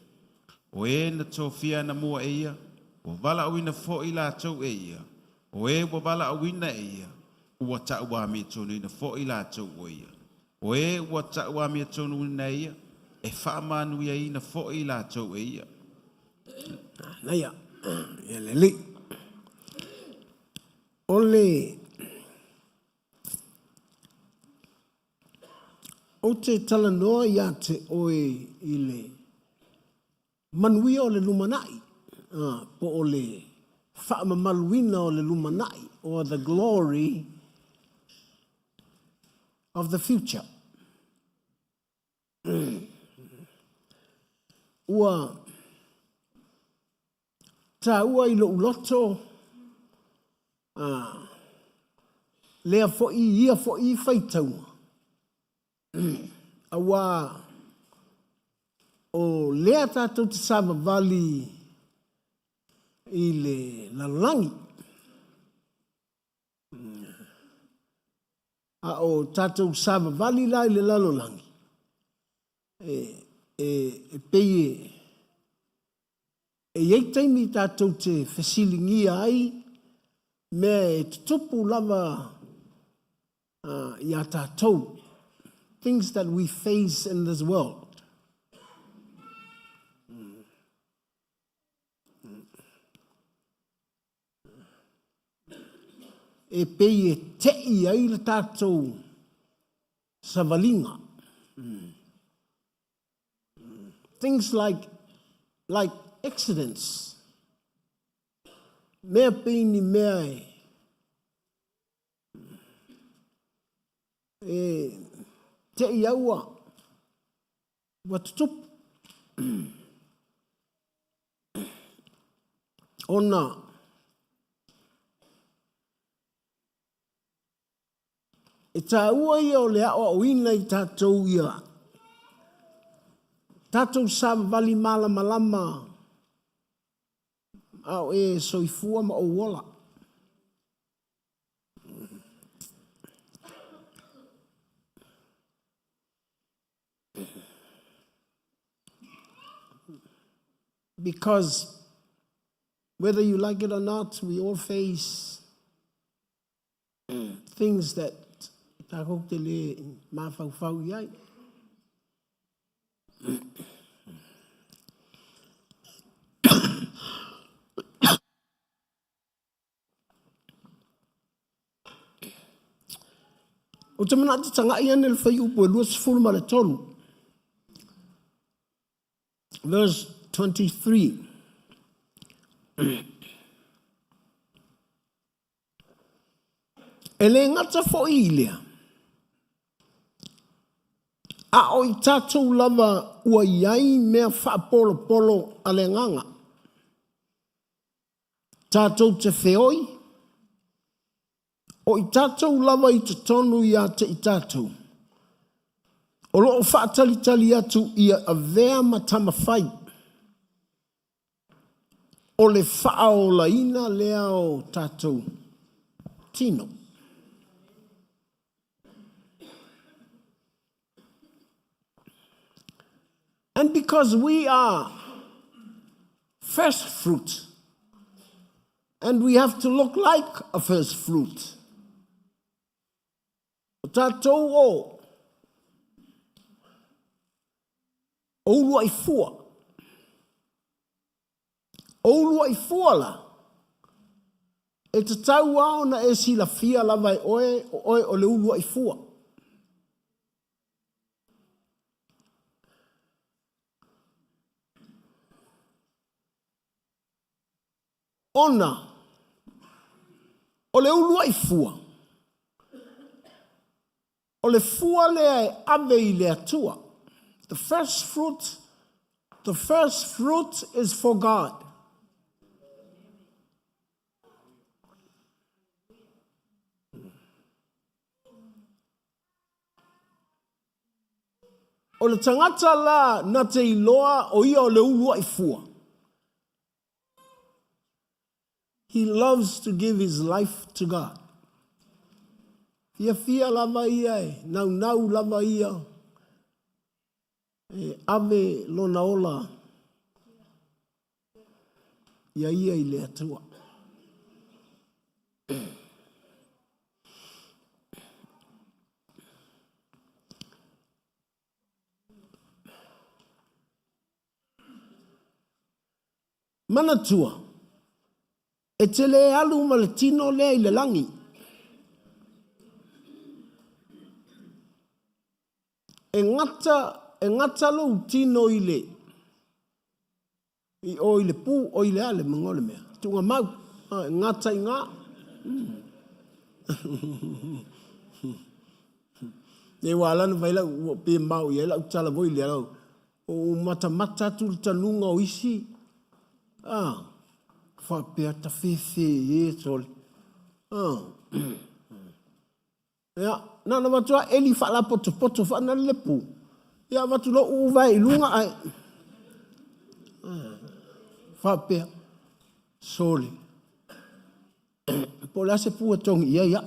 O e na tō fia na mua e ia. O wala awina fo I lātou e ia. O e wa wala awina e ia. Ua ta ua mi tonu ina fo I lātou o ia. O e ua ta ua mi tonu ina ia. E whaamanu ia ina fo I lātou e ia. Naia, e le li. O te talanoa ia te oe I le manuia o le lumanai. Po o le whaamamaluina o le lumanai. Or the glory of the future. Ua ta ua I lo uloto lea fo I ia fo I whaitaunga. Awa o lea tātou te sāma vali I le lalangi. A o tātou sāma vali la I le lalolangi. E peye e iei taimi tātou te whesilingia ai mea e tutupu lava ia tātou. Things that we face in this world. E pei e tei ai le tātou sa valinga. Things like accidents. Mea pei ni mea e tei aua wa tutupu. Ona e tā ua ia o le awa o ina I tātou ia. Tātou sāma vali malama au e soifua ma o wola. Because whether you like it or not, we all face things that ta hook te le mawhauwhau iai. O te mana te tanga ia nel whai upo e lua sifuru ma le tonu. Verse 23. E le ngata fo ilea. A o I tātou lava ua iai mea wha polo polo a le nganga. Tātou te whioi. O I tātou lava I te tonu ia te I tātou. O loo wha tali tali atu ia a vea matama whai. O le wha o la ina lea o tātou tino. And because we are first fruit, and we have to look like a first fruit, tātou o oulua I fua. Oulua I fua la. E te tau ao na e si la fia lava e oe o le ulua I fua. Ona, o le ulua I fua. O le fua lea e ave I le atua. The first fruit is for God. O le tangata la na te iloa o ia o le ulua I fua. He loves to give his life to God. Fia lava ia e, nau lava ia. E ave lona ola. Ia I le atua. Manatua. E te le alu ma le tino lea I le langi. E ngata lo tino I le. O I le pu, o I le ale mangole mea. Tunga mau, ngata I ngā. E wālana vaila pe mau I ela utala voi le alau. O mata tu tanunga o isi. Whapea ta whewhe e tole. Ia, nana watua eli whala poto whana lepu. Ia watu lo uwai lunga ai. Whapea. Sole. Po la se pua tongi ia ia.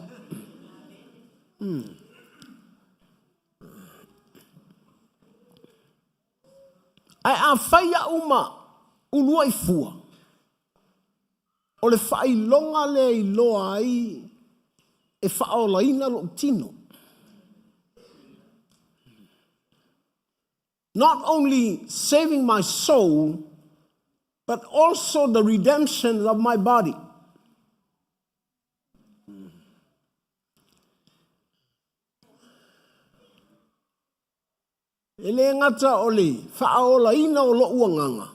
Ai a whaia uma ulua I fua. O le whai longa le I loa ai e whao laina lo tino. Not only saving my soul, but also the redemption of my body. E le ngata o le whao laina o lo uanganga.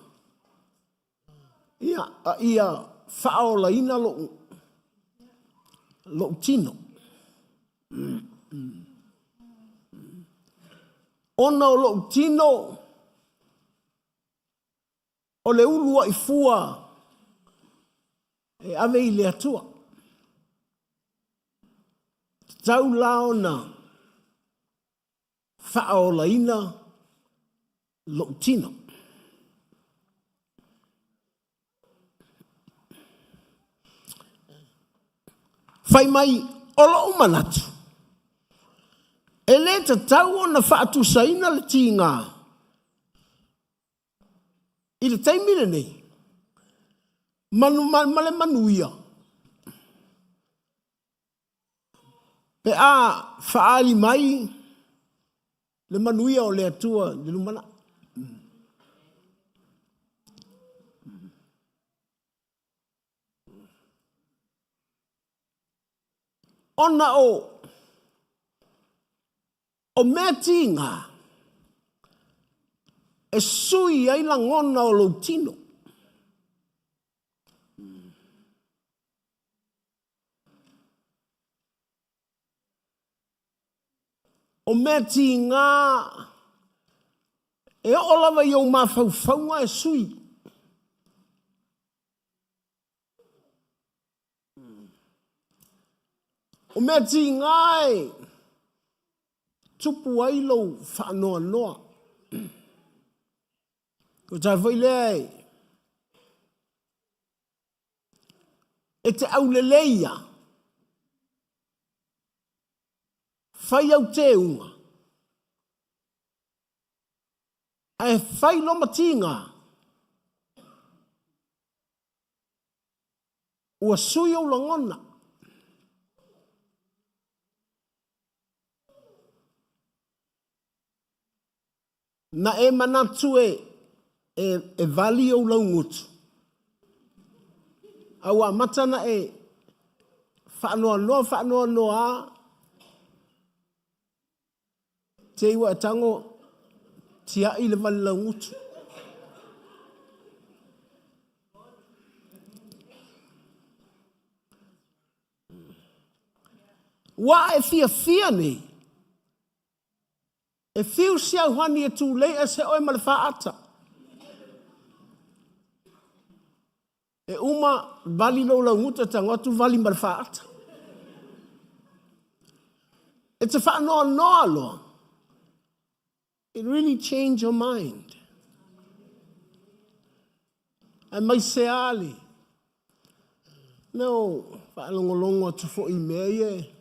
Ia whao laina lo tino. Ona o lo tino o le ulua I fua e ave I le atua. Tau laona whao laina lo tino. Whai mai o lo manatu. E le te tau o na whaatu saina le ti ngā. I le teimire nei. Male manuia. Pe a whaali mai le manuia o le atua le lumana. Ona o mea tinga e sui ai la ngona o lo tino. O mea tinga e o lawa i o mawhauwhaunga e sui. O mea tinga e tupu ailo whaanoa noa. Ko tai whai lea e te auleleia. Whai au te unga. E whai loma tinga. Ua sui au langona. Na e manatu e vali au laungutu. Au a matana e whaanoa noa. Te iwa e tango tia i le vali laungutu. Wa e fia ni. E fiu si au hani e tū lei e se oe ma le whaata. E uma vali lo laungutu e tangotu vali ma le whaata. E te whaanoa noa loa. It really changed your mind. And mai se ali. No, whaalongolongo tu fo i mea ye.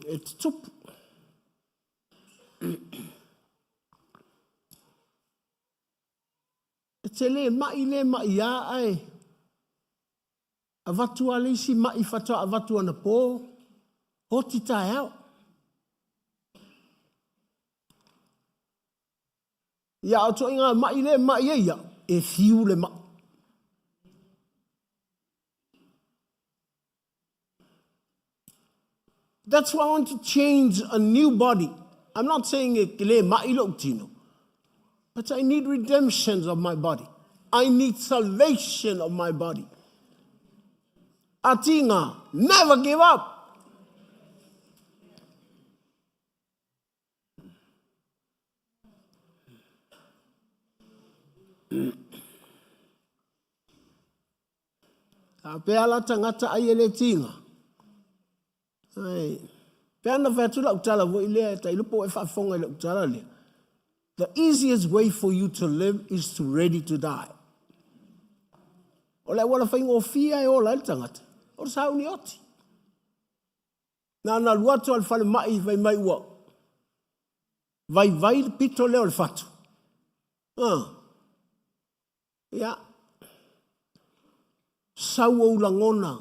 E te tupu. E te le mai a ai. A watu a leisi mai whatoa a watu ana pō. Hoti tae au. Ia o to inga mai e ia. E fiu le mai. That's why I want to change a new body. I'm not saying it le mai lo tino. But I need redemption of my body. I need salvation of my body. Atinga, never give up. A pea la tangata ai ele tinga. Ai. Pea na whea tula utala vo ilea ta ilupo e whaafonga ile utala lea. The easiest way for you to live is to ready to die. O le wala whaingo fia e ola ele tangata. O sa uni oti. Na luato al whale mai ua. Vai pito leo le fatu. Ia. Sau au langona.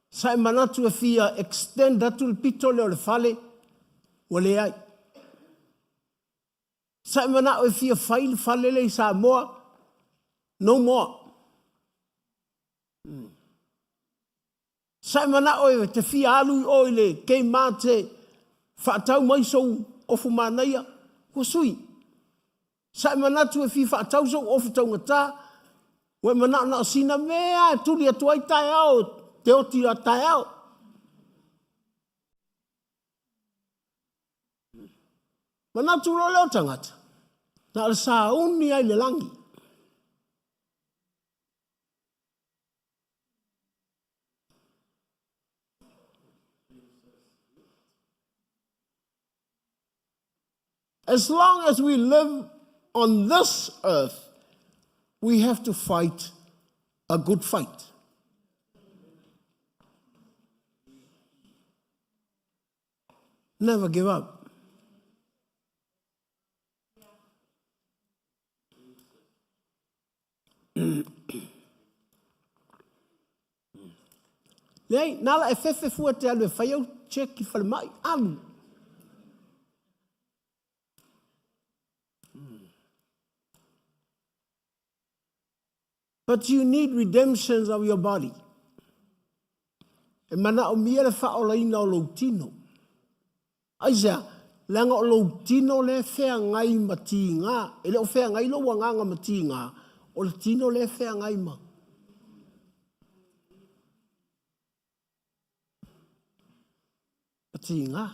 Sai manatu e fia extend atu le pito leo le fale. Wale ai. Sai manatu e fia fai fale le sa moa. No more. Sai manatu e te fia alu i oile. Kei mate. Whaatau mai sou ofu manaia. Ko sui. Sai manatu e fi whaatau sou ofu taungata. We manatu na sina mea. Tuli atu ai tae au. Te oti a tae au. Manatu lo leo tangata. Na ala sa uni ai le langi. As long as we live on this earth, we have to fight a good fight. Never give up. Lei, nala e fefe fua te alu e whaiau check i whale mai alu. But you need redemptions of your body. E mana o mia le whaolaina o lo tino. Aisea, langa o lo tino le whea ngai mati ngā. E le o whea ngai lo wanganga mati ngā. O le tino le whea ngai ma. Mati ngā.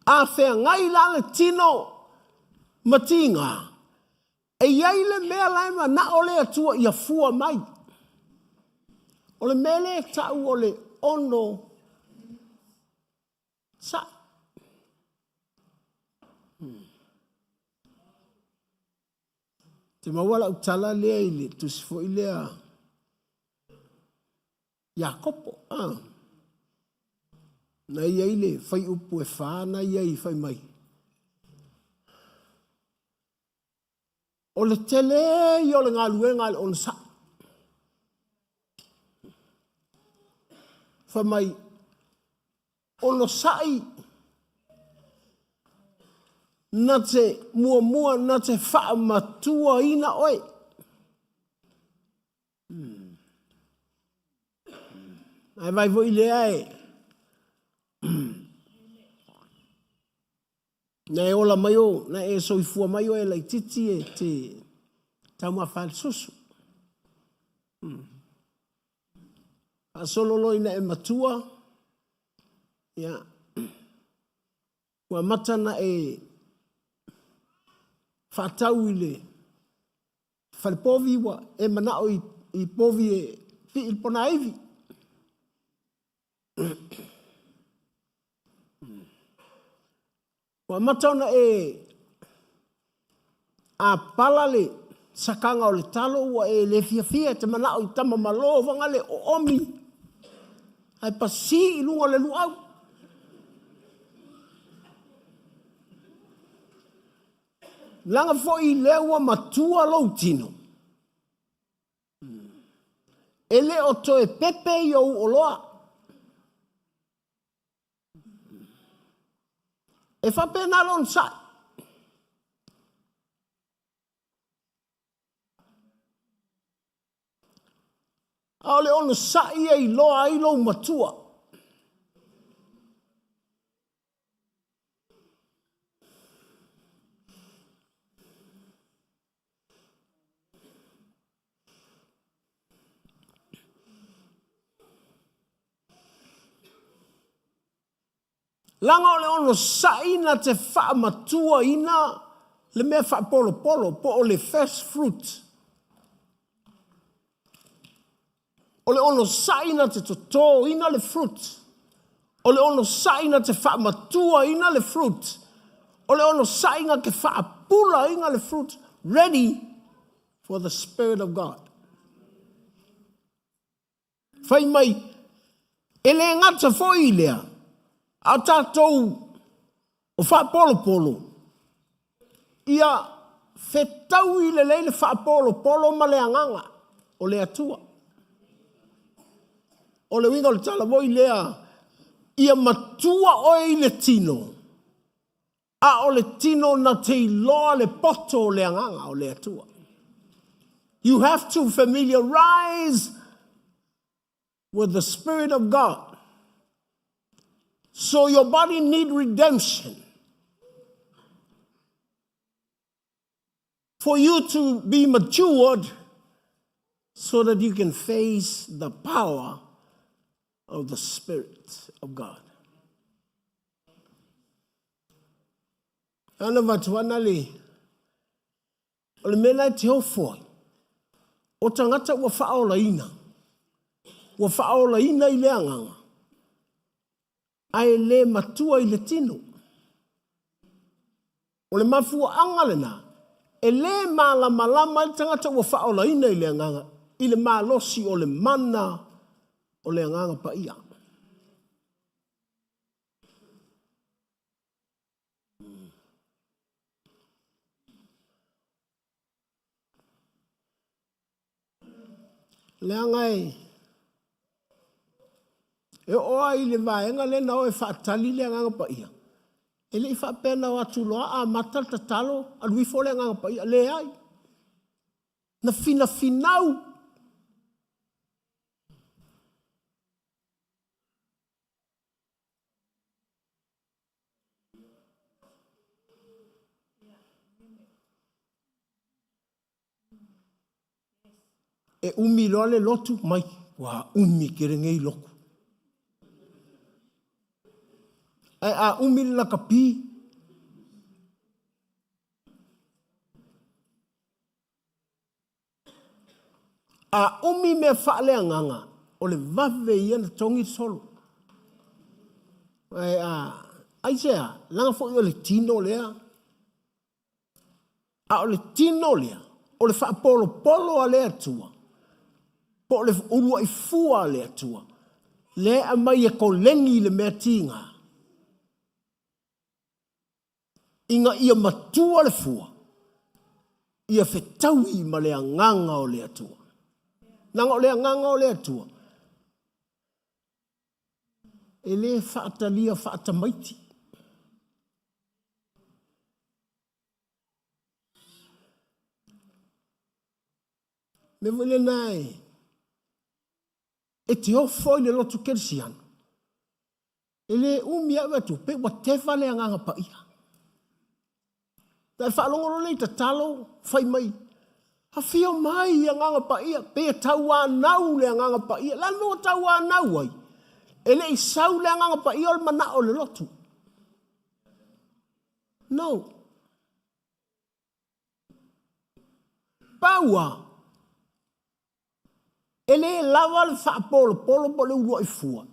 A whea ngai la le tino mati ngā. E iai le mea laima na o le atua ia fua mai. O le mele tau o le ono sa. Te mawala utala lea ile, tusifo ilea Iakopo. Na ia ile, fai upu e whaana ia i fai mai. O le tele i o le ngā luenga le onsa. Fa mai, ono sai, na te mua na te wha matua ina oe. Ai vai voi lea e. Na e ola mai o, na e soifua mai o e lai titi e te tauma whal susu. A sololo ina e matua. Ia. Ua matana e whatau i le whalipovi wa e manao i povi e pi il pona evi. Wa matana e a palale sakanga o le talo wa e le fia te manao i tama malo vanga le o omi. Ai pasi i lunga le luau. Langa fo i lewa matua lo tino. Ele o to e pepe i o oloa. E fa pena lon sa. A le ono sa ia i loa i lo matua. Langa o le ono sa ina te wha matua ina le mea wha polo po o le first fruit. O le ono sa ina te toto ina le fruit. O le ono sa ina te wha matua ina le fruit. O le ono sa ina ke wha pula ina le fruit. Ready for the Spirit of God. Whai mai, ele ngata foi lea. A tātou o wha polo. Ia whetau i le leile wha polo ma le anganga o le atua. O le winga o le tala moi lea ia matua o i le tino. A o le tino na te iloa le poto o le anganga o le atua. You have to familiarize with the Spirit of God. So your body need redemption. For you to be matured so that you can face the power of the Spirit of God. Ana vatuana le o le mena te hofoi. O tangata ua whaolaina. Ua whaolaina i le anganga. Ai le matua i le tino. O le mafua angalena. E le malama i tangata ua whaolaina i le anganga. I le malosi o le mana o le anganga pa ia. Le angai. E oa i le vaenga le nao e whaatali le anganga pa ia. E le ifa pena watu loa a matal tatalo a lui fole nganga pa ia le ai. Na fina finau. E umi loa le lotu mai. Wa umi kere ngei loku. E a umi la kapi. A umi me whaale nganga. O le vave iana tongi solo. E a aisea, langa fo i o le tino lea. A o le tino lea. O le wha polo polo a lea tua. Po le urua i fua a lea tua. Le a mai e ko lengi le mea tinga. Inga ia matua le fua. Ia fetaui ma lea nganga o lea tua. Nanga o lea nganga o lea tua. E le whaatalia whaatamaiti. Me wile nai. E te hofo i le lotu kersian. E le umia wetu pe wa tefa le nganga pa ia. Tai whaalongoro nei ta talo whai mai. Ha fio mai a nganga pa ia. Pe tau nau le nganga pa ia. La no tau nau ai. E le isau le nganga pa ia o mana o le lotu. No. Paua. E le lawa le wha polo polo po le urua i fua.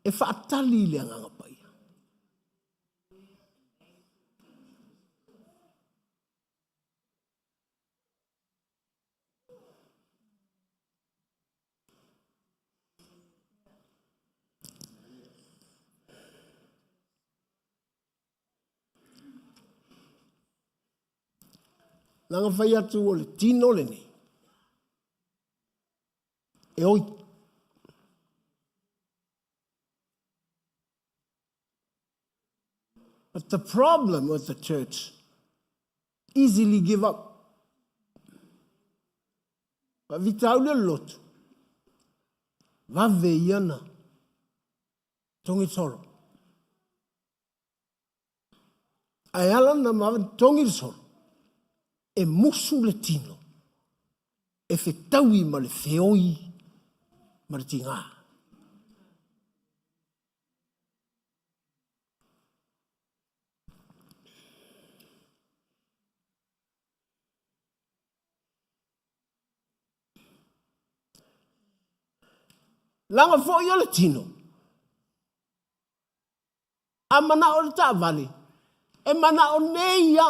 E wha atali le nganga pa ia. Nanga whai atu o le tino le nei. E oi. But the problem with the church, easily give up. But vitau le lotu. Vave iana. Tongi soro. Ai ala na mawa tongi soro. E musu le tino. E fetaui ma le feoi. Ma le tinga. Langa fo i o le tino. A mana o le tāwale. E mana o neia.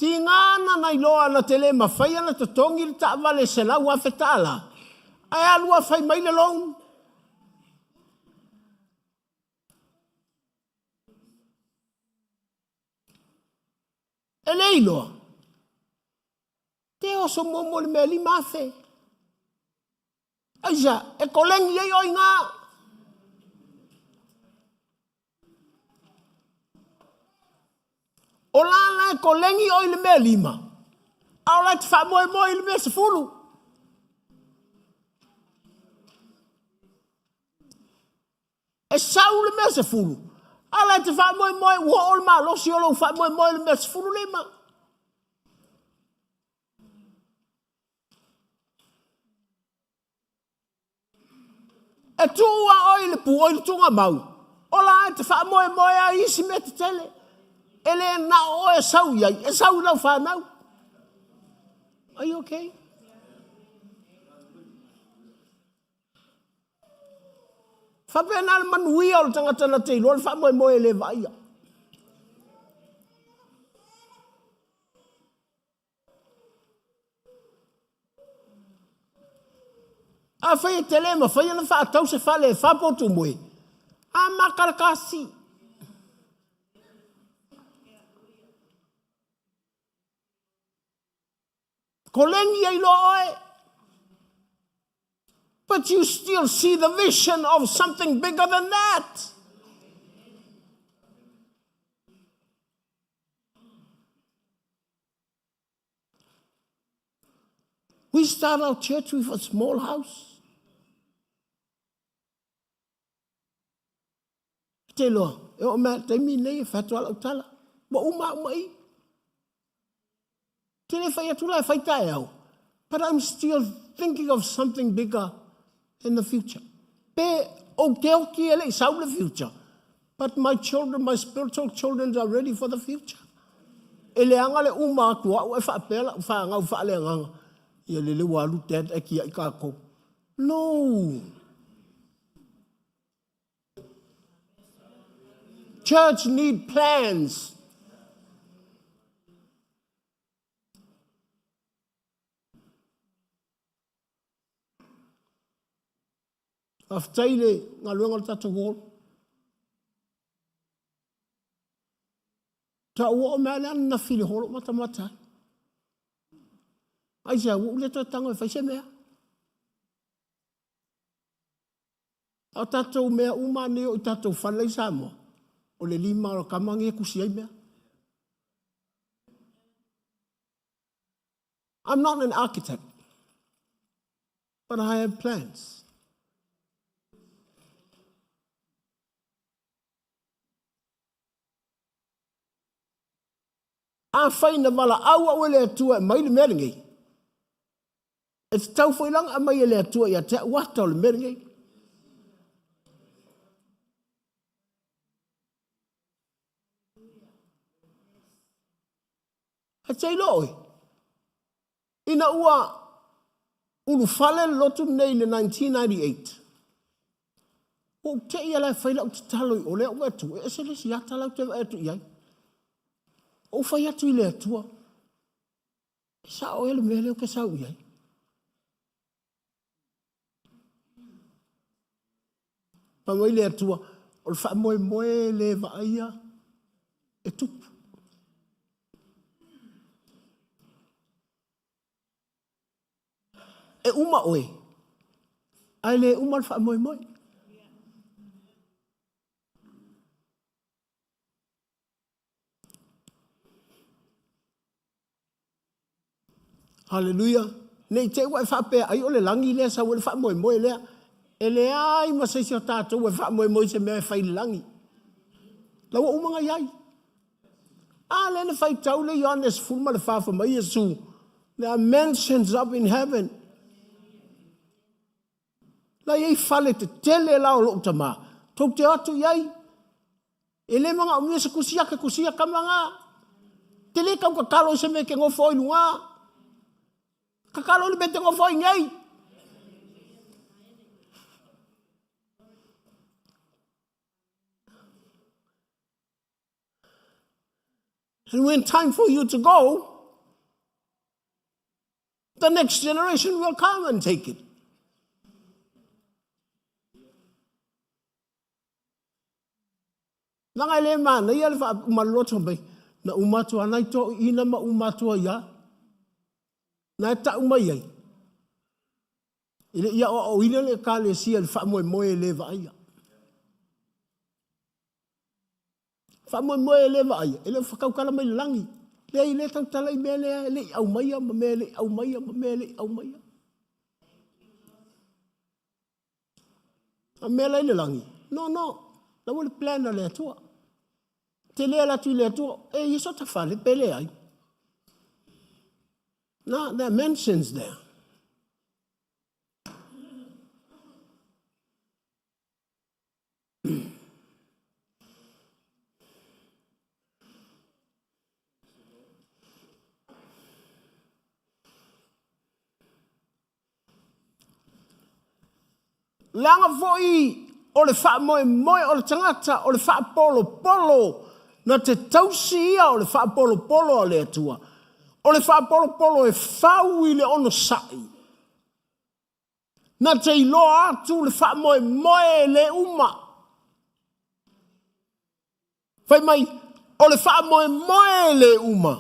Tingana nai loa na tele mawhai ana to tongi le tāwale se lau a whetala. Ai alua whai mai le long. E leiloa. Te oso momo le mea li mafe. Aisa, e kolengi ei oi ngā. O lana e kolengi oi le mea lima. Au lai te wha moe moe le mea se fulu. E sau le mea se fulu. Au lai te wha moe moe ua ol maa losi olo wha moe moe le mea se fulu le ma. E tua oi le pu oi le tunga mau. O lai te wha moe moe a isi me te tele. Ele na o e sau iai. E sau lau whanau. Are you okay? Whapena le manuia o le tangata na te ilo. Le wha moe moe le vaia. A whai e telema. Whai ana wha atau se whale e whapotu moe. A makarakasi. Kolengi ai lo oe. But you still see the vision of something bigger than that. We start our church with a small house. Te loa, e o mea te mi nei e whatua lau tala. Wa uma mai. Te le whai atu lai whai tae au. But I'm still thinking of something bigger in the future. Pe o te oki ele i sau the future. But my children, my spiritual children are ready for the future. E le anga le uma atua o e whaapela, whaanga o whaale anganga. Ia le le walu tet e kia i kako. No. Church need plans. Aftaile ngā luenga o tatu hall. Ta ua o mea leana na while holo mata. Ai sea ua uleto tango e whaise mea. A tatou mea umane o i tatou whalei sa moa. O le lima o kamangi e kusi ai mea. I'm not an architect, but I have plans. A whaina wala aua o le atua e mai le meringei. E te tau whailanga a mai le atua i a te wata o le meringei. A te iloi. Ina ua ulu whale lotu nei le 1998. O te ia lai whaila o te taloi o le o etu. E se le si ata lau te etu iai. O whai atu i le atua. Sa o ele mele o ke sau iai. Pa mai le atua. O le wha moe le vaia. E tupu. E uma oe. Ai le uma le wha moe. Hallelujah. Nei te ua e whapea ai o le langi lea sa ua le wha moe lea. E le ai masaisi o tātou e wha moe se mea e whai langi. Laua umanga iai. A le ne whai tau le Ioannes fulma le whawha mai Yesu. There are mansions up in heaven. La iei whale te tele lao lo utama. Tau te atu iai. E le mga o mea se kusia kamanga. Te le kau ka kalo se me ke ngofo i lunga. Kakalo le bete ngofo i ngai. And when time for you to go, the next generation will come and take it. Nanga le mana ia le fa maloto bai na umatua nai to ina ma umatua ia. Na ta umai ai. Ile ia o ina le ka le sia le fa moe le vai. Fa moe le vai. Ele fa kau kala mai langi. Le ile tau talai mele le au mai ma mele au mai ma mele au mai. A mele le langi. No. La wole plan le atua. Te lea la tu le atua. E iso ta fale pele ai. No, there are mentions there. Langa foi o le wha moe o le tangata o le wha polo na te tausi ia o le wha polo o le atua. O le wha polo e whau i le ono sai. Na te iloa atu le wha moe le uma. Whai mai, o le wha moe le uma.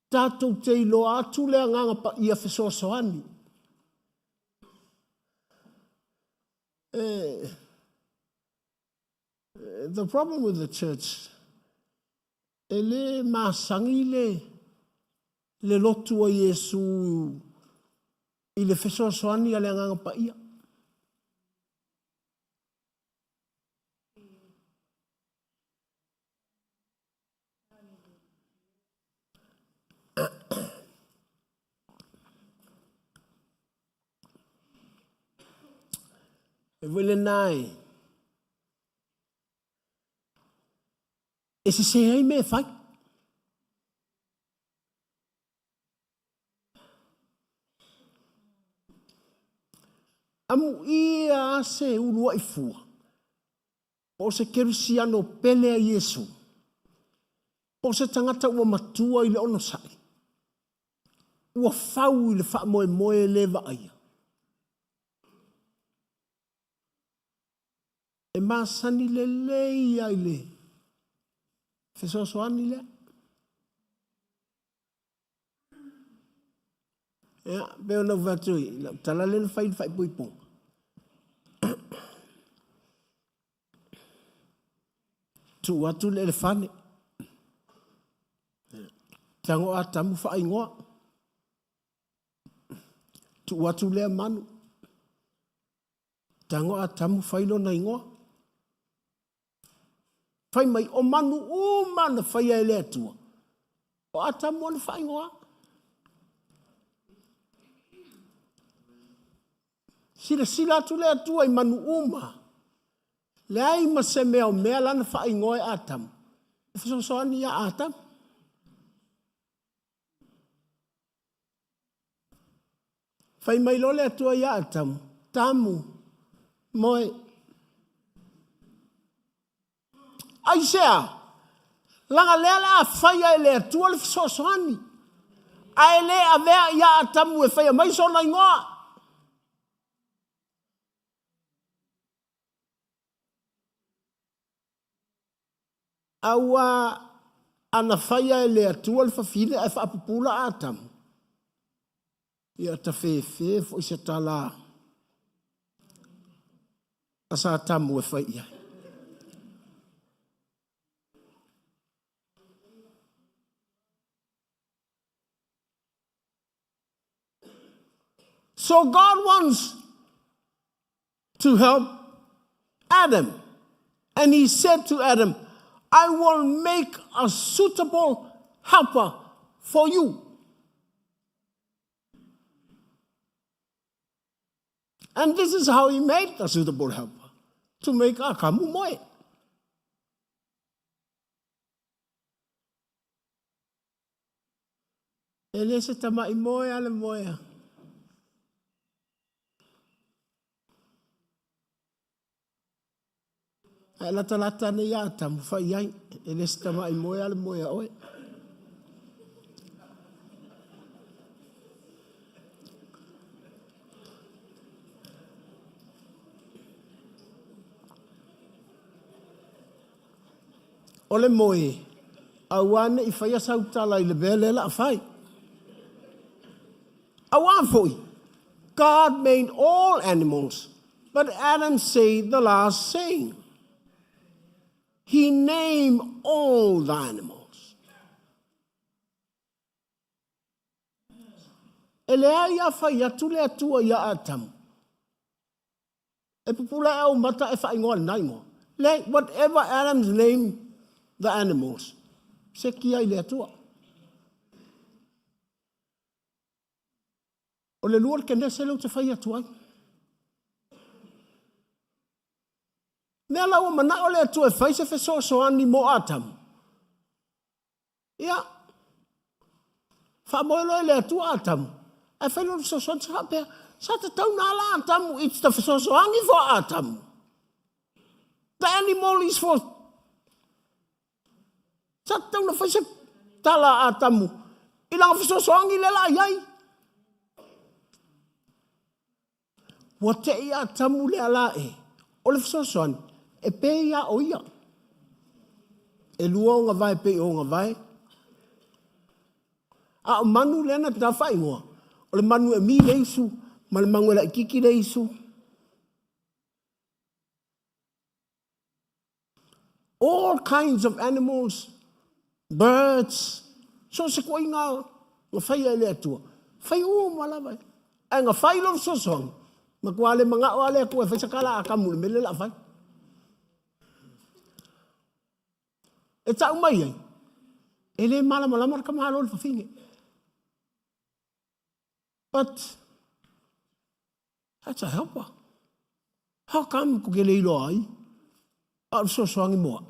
Tātou te ilo atu lea nganga pa ia fesoasoani. The problem with the church, ele masangi le lotu a Yesu i le fesoasoani a le nganga pa ia. E vele nai. E se ai me fai. Amu ia se urua i fua. O se kerusiano pele a Yesu. O se tangata ua matua i le ono sai. Ua fau i le wha moe leva aia. E masani le lei ai le. Fesoasoani le. Ya, beo na vatui. Tala le na fai puipong. Tu watu le elefane. Tango atamu fa ingoa. Tu watu le manu. Tango atamu failo na ingoa. Fai mai o manu na fai ele atua. O atamu ana fai ingoa. Sila tu le atua i manu uma. Le ai ma se mea o mea lana fai ingoa e atamu. E fisosoani ia atamu. Fai mai lole atua ia atamu. Tamu. Moe. Aisea. Langa lea la fai a ele atua le fisosoani. A ele a vea ia atamu e fai a mai sona ingoa. Aua ana fai a ele atua le fafine e fa apupula atamu. Ia ta fefe fo se tala asa tamu e fai ia. So God wants to help Adam, and he said to Adam, I will make a suitable helper for you. And this is how he made a suitable helper, to make a kamu moe. Ele se tamai moe ale moe. La talata ne ya tamu fa yai. Ele se tamai moe ale moe oe. Ole moe, awane I whaia sautala I le bele la whai. Awan foi, God made all animals, but Adam said the last saying. He named all the animals. Elea ia whaia tule atua ia atamu. E pupula au mata e whai ngoa naingo. Whatever Adam's name, the animals. Se kia I le atua. O le luar kene se lau te whai atua. Mea lau mana o le atua e whai se fesoasoani mo atamu. Ia. Whamoelo e le atua atamu. E whai lo fesoasoani sa hapea. Sa te tau na ala atamu. It's the fesoasoani for atamu. The animal is for sa tau na whaise tala atamu. Ilang fisosoangi lela iai. Wa te ia atamu le ala e. O le fisosoani. E pe ia o ia. E lua o nga vai pe o nga vai. A manu lena pita whai ngoa. O le manu e mi le isu. Ma le mangu e la ikiki le isu. All kinds of animals, birds. So se koi ngā whai e le atua. Whai o malawa. E ngā whai lo so soang. Ma kua le mga o ale kua whai sakala a kamu le mele la whai. E tau mai ai. E le malama ka mahalo le whawhinge. But that's a helper. How come ko ke leilo ai? A so soangi moa.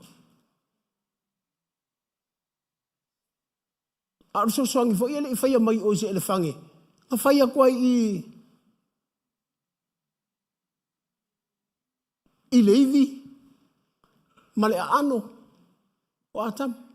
A so soangi fo ele fai mai o se ele fange. A fai ko ai I levi. Male ano. O atam.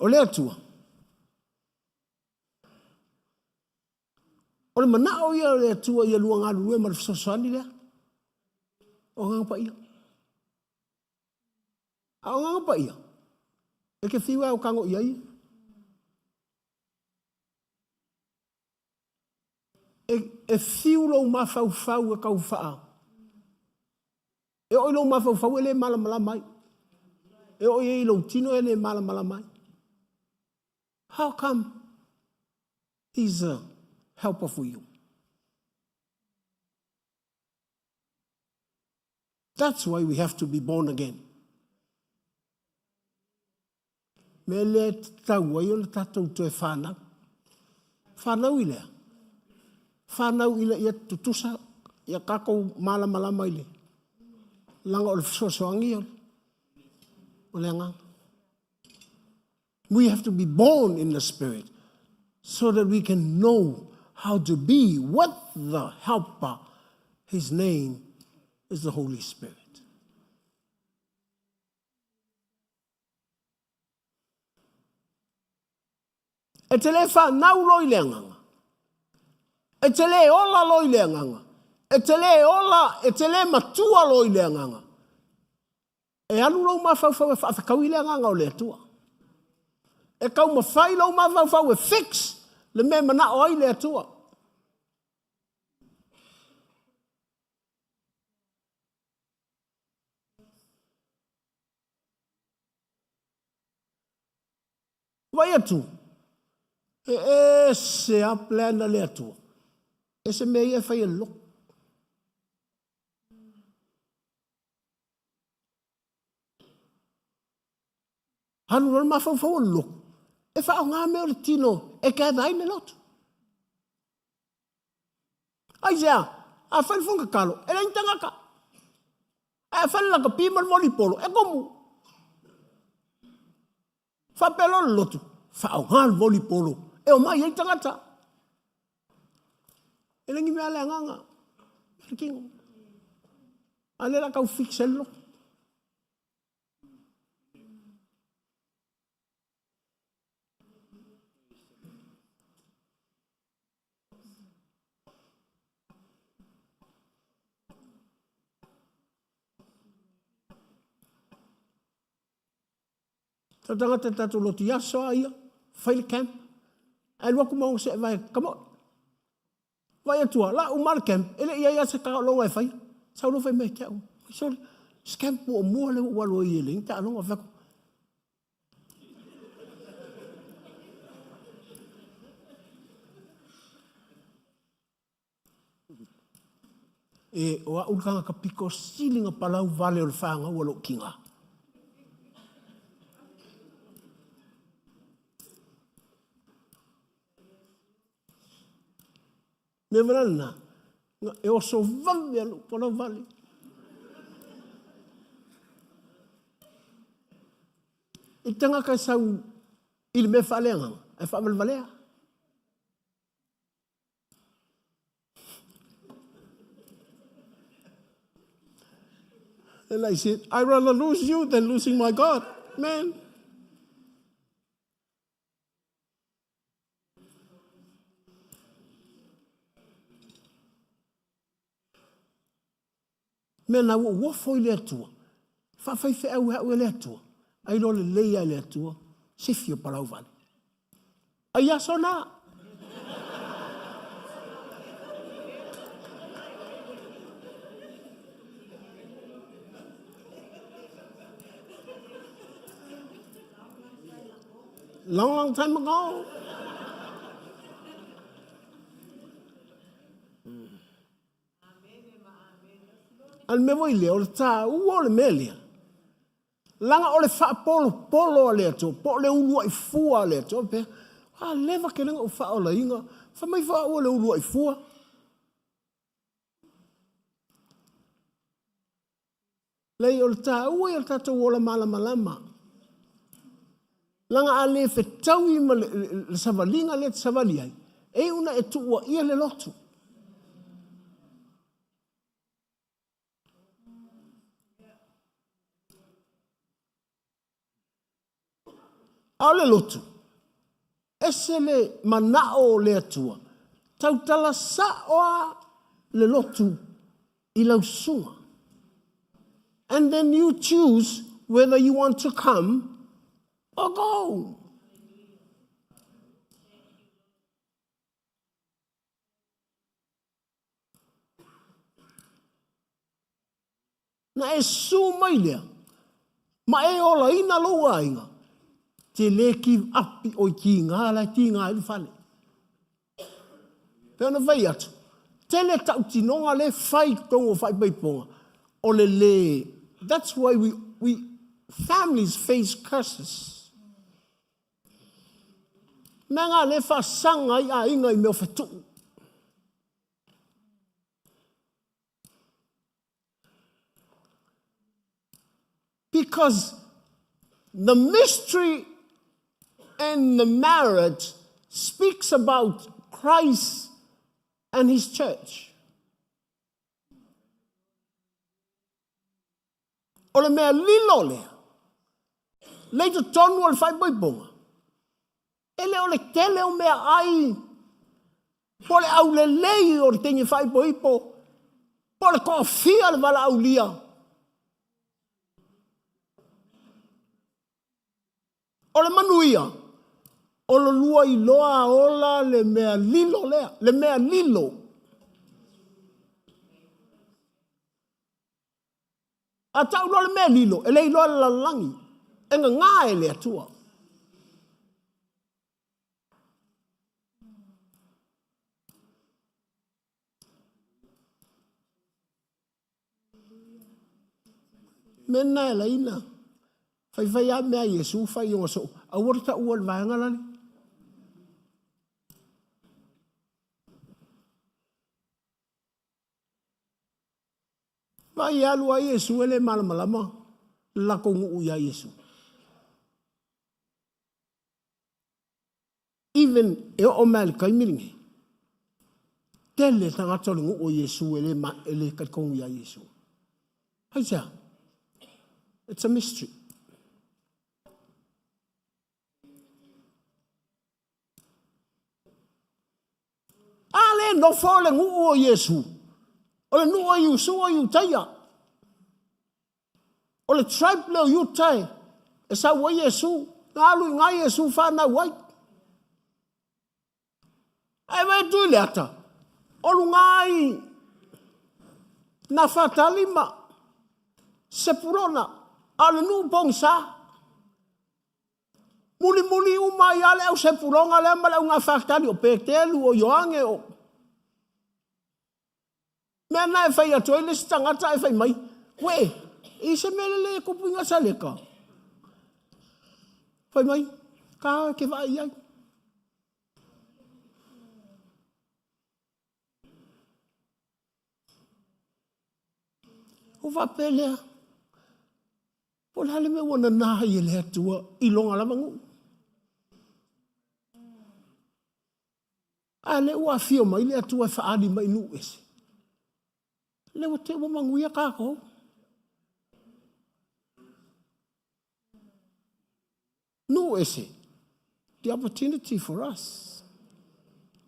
O le atua. O le mana o ia le atua ia lua ngā lue ma le fisosani lea. O ngā pa ia. A o ngā pa ia. E ke whiwa o kango ia ia. E whiu lau mawhau e kau whaa. E oi lau mawhau e le malamala mai. E oi e lau tino e le malamala mai. How come he's a helper for you? That's why we have to be born again. Me le tau ai o le tatou to e whanau. Whanau I lea. Whanau I lea ia tutusa, ia kakou malamalama I le. Langa o le fisosoangi o le anga. We have to be born in the Spirit so that we can know how to be with the helper. His name is the Holy Spirit. E te le whanau loi le anganga. E te le ola loi le anganga. E te le ola, e te le matua loi le anganga. E anu lau mawhau e whaakau I le anganga o le atua. E kau mawhai lau mawhau e fix le me mana o ai le atua. Vai atu. E se a plena le atua. E se me ia fai e lo. Hanu ral mawhau lo. E wha o ngā mea o le tino e kia dai ne lotu. Ai sea, a whai whunga kalo, e rein tangaka. E whai laka pīmar volipolo, e komu. Wha pelo le lotu, wha o ngā volipolo, e o mai ei tangata. E rengi mea le anganga, rikingo. A le la kau fixello. Tanga te tatu loti aso aia, whaile camp. E lua kumau se vai, kamo. Vai atua, la umar camp, ele ia se kaka longa e whai. Sao lo whai mei kia u. Sorry, scamp o mua le walo I ele, ta longa whako. E o a urkanga ka piko silinga palau vale o le whanga walo kinga. Me verana, e o so vale alu, pona vale. I tanga ka sau il me faleanga, e whavel valea. And I said, I'd rather lose you than losing my God. Man, Me na wo foi le atua. Fa fai fe au hau le atua. Ai lo le leia le atua. Se fio palau vale. Ai aso na. Long time ago. Al me voi le o le tā ua o le melia. Langa o le wha polo le ato, po le ulua I fua le ato, pe. Lewa ke langa o wha o la inga, wha mai wha o le ulua I fua. Lei o le tā ua I le tato o la malama. Langa a le whetau I ma le savalinga le savali ai. E una e tu ua ia le lotu. Ao le lotu. Ese le manao le atua. Tautala saoa le lotu I lausunga. And then you choose whether you want to come or go. Na e su mai lea. Ma e ola ina loa inga. Te le ki api o ki ngā la ki ngā ilu whale. Pēna vai atu. Te le tauti nonga le whai tongo whai paiponga. O le le. That's why we families face curses. Mea ngā le whasanga I a inga I meo whatu. Because the mystery and the marriage speaks about Christ and his church. O le mea lilo lea. Leito tonu o le whai boibonga. Ele o le tele o mea ai. Po le au le lei o le tengi whai boipo. Po le kofia le wala au lia. O le manuia. O lo lua I loa ola le mea lilo lea. Le mea lilo. A tau lo le mea lilo. E le iloa le lalangi. E nga ngā e le atua. Mena e la ina. Fai a mea Yesu fai o so. A warta ua le vaenga lani. Vai alu a Yesu ele malamalama. Lako ngu ya Yesu. Even e o mea le kaimiringi. Tele tangata le ngu o Yesu ele katkongu ya Yesu. Haisa. It's a mystery. Ale no fole ngu o Yesu. O le nu o Yesu o yu taia. O le tribe leo yu tai. E sa wa Yesu. Ngalu nga Yesu whana wai. Ai wai tui le ata. O lu ngai. Na whatalima. Sepurona. Ale nu pong sa. Muli umai ale au sepuronga le mala unga whaktali o petelu o yoange o. Mea na e whai ato ele stangata e whai mai. We, I se mele le kupinga sa leka. Whai mai, ka ke vai ai. O wapelea. O lale me wana naha I le atua I longa lamangu. A le ua fio mai le atua whaari mai nu ese. Le wa te wa manguia kako. Nu ese. The opportunity for us.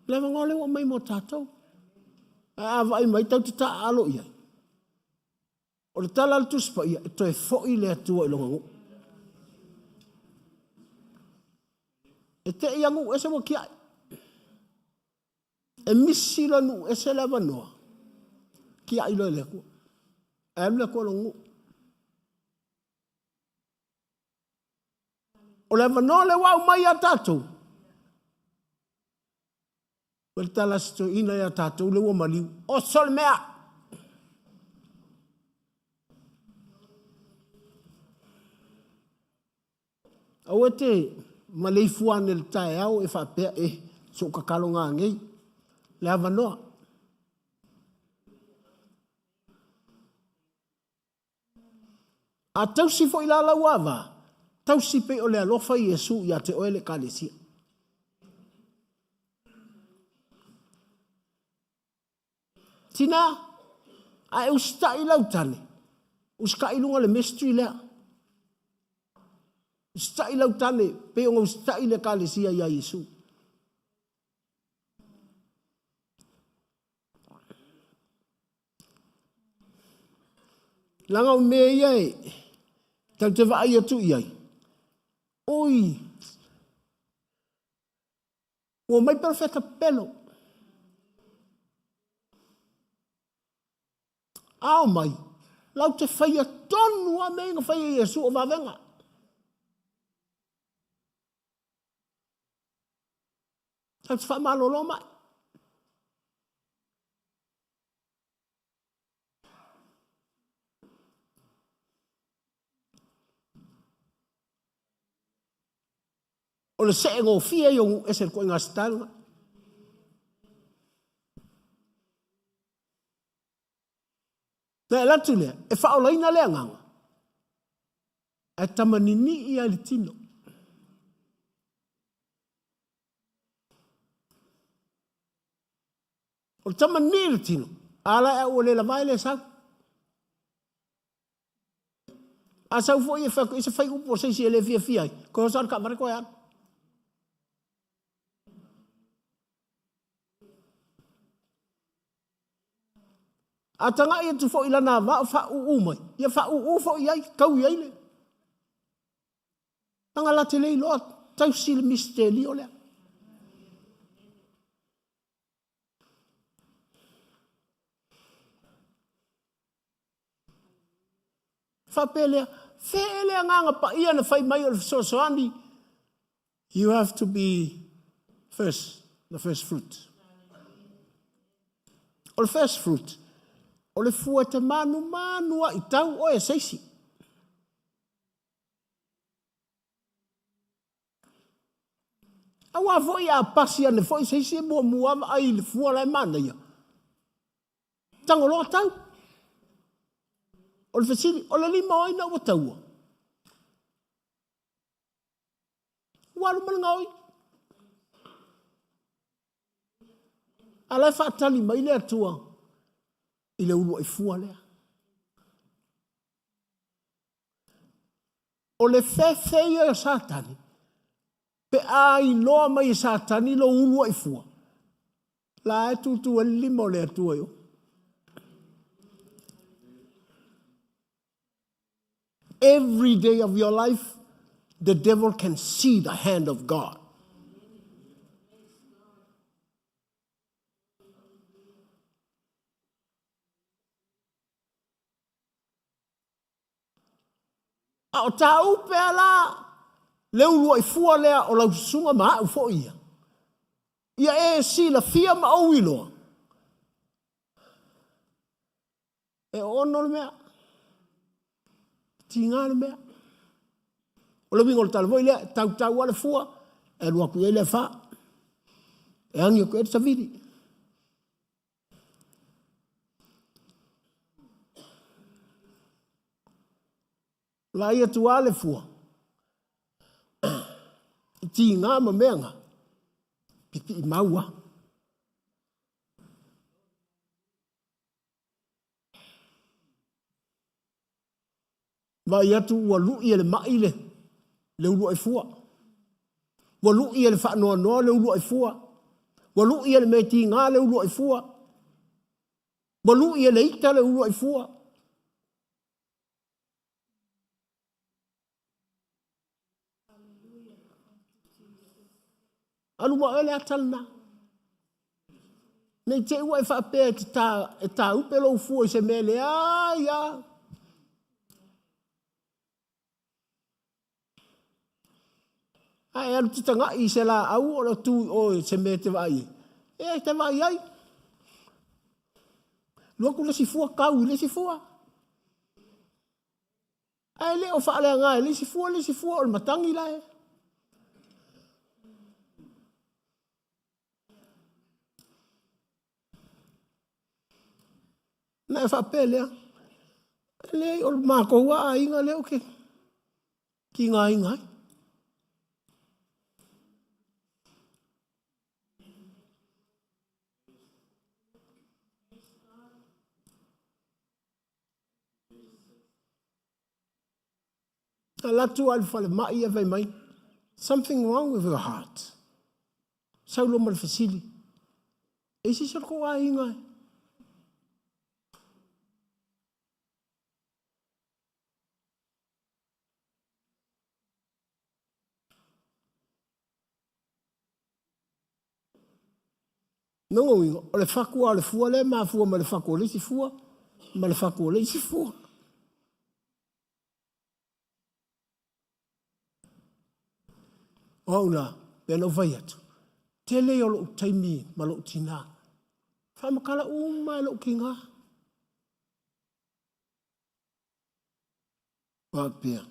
Le wa ngole wa mai mo tatou. A vai mai tau te ta alo iai. O le tala le tuspa ia, e toe fo'i le atua i longa ngu. E te ia ngu, e se mo kia. E misi la nu, e se leva noa. Kia ilo e le kua. E le kua lo ngu. O leva noa le wau mai a tatou. O le tala sto ina ia tatou le ua maliu. O sol mea. Au e te malei fuane le tae au e whapea e so kakalo ngā ngei. Le ava noa. A tausi fo ilala uava. Tausi pe o le alofa i Yesu ia te oele kalesia. Tina, a e usta i lautane. Uska i lunga le mystery lea. Usta i lautane, pe o usta i le kalesia ia Yesu. Langa o mea ia e, tau te vai atu iai. Oi, o mai perfeta pelo. Ao mai, lau te whaia tonu a mea nga whaia Yesu o wawenga. Tau te whamalolo mai. O le se ngō fia yongu e se koe ngā stanga. Te latu lea, e whaolaina lea nganga. E tamanini ia le tino. O tamanini le tino. Ala e o le lavai le sau. A sau fo i e se whai upo se si e le fia fia. Ko hosan ka mare koe ana. A tanga ia tu fo ilana va fa u mai. Ia fa u fo iai kau iai le. Tanga la tele lo tau sil misteri o le. Fa pele nganga pa ia na fai mai o so soani. You have to be first, the first fruit. O first fruit. O le fua te manu a i tau o e seisi. Awa foi a pasi ane foi seisi e mua ai le fua lai mana ia. Tango loa tau. O le fasili, o le lima o ina o taua. Walu malanga oi. Alai whaatali mai le atua. I le ulu ai fua lea. O le whewhea o satani, pe ai loa mai i satani lo ulu ai fua. La e tutu e lima o le atua yo. Every day of your life, the devil can see the hand of God. A o tau pe ala, leu lua i fua lea o lau sunga maa u fo ia. Ia e si la fia ma au iloa. E ono le mea. Tinga le mea. O le wingo le talvoi lea, tau ale fua, e lua ku e le fa. E angi o ku e te savidi. La ia tu ale fua. Ti ngā ma meanga. Piti i maua. Va ia tu walu ia le maile. Le ulu ai fua. Walu ia le whaanoa noa le ulu ai fua. Walu ia le mei ti ngā le ulu ai fua. Walu ia le ita le ulu ai fua. Alu ma ele atalna. Nei te ua e whaapea e tā upelo ufua i se mele. Ia. Ai alu titanga i se la au o lo tu o se me te vai. Te vai ai. Luaku le si fua kau, le si fua. Ai le o whaale ngai, le si fua o le matangi lai. Na e whaapelea. Le o le mako wa a inga le oke. Ki ngā ingai. Latu al fale mai e vai mai. Something wrong with your heart. Saulo mal fasili. E si sar ko a inga. Nongo wingo, o le fakua o le fua le ma fua ma le fakua le si fua. Ma le fakua le si fua. Ouna, pēno vai atu. Tele o lo taimi ma lo tina. Whamakala uma lo kinga. Wapea,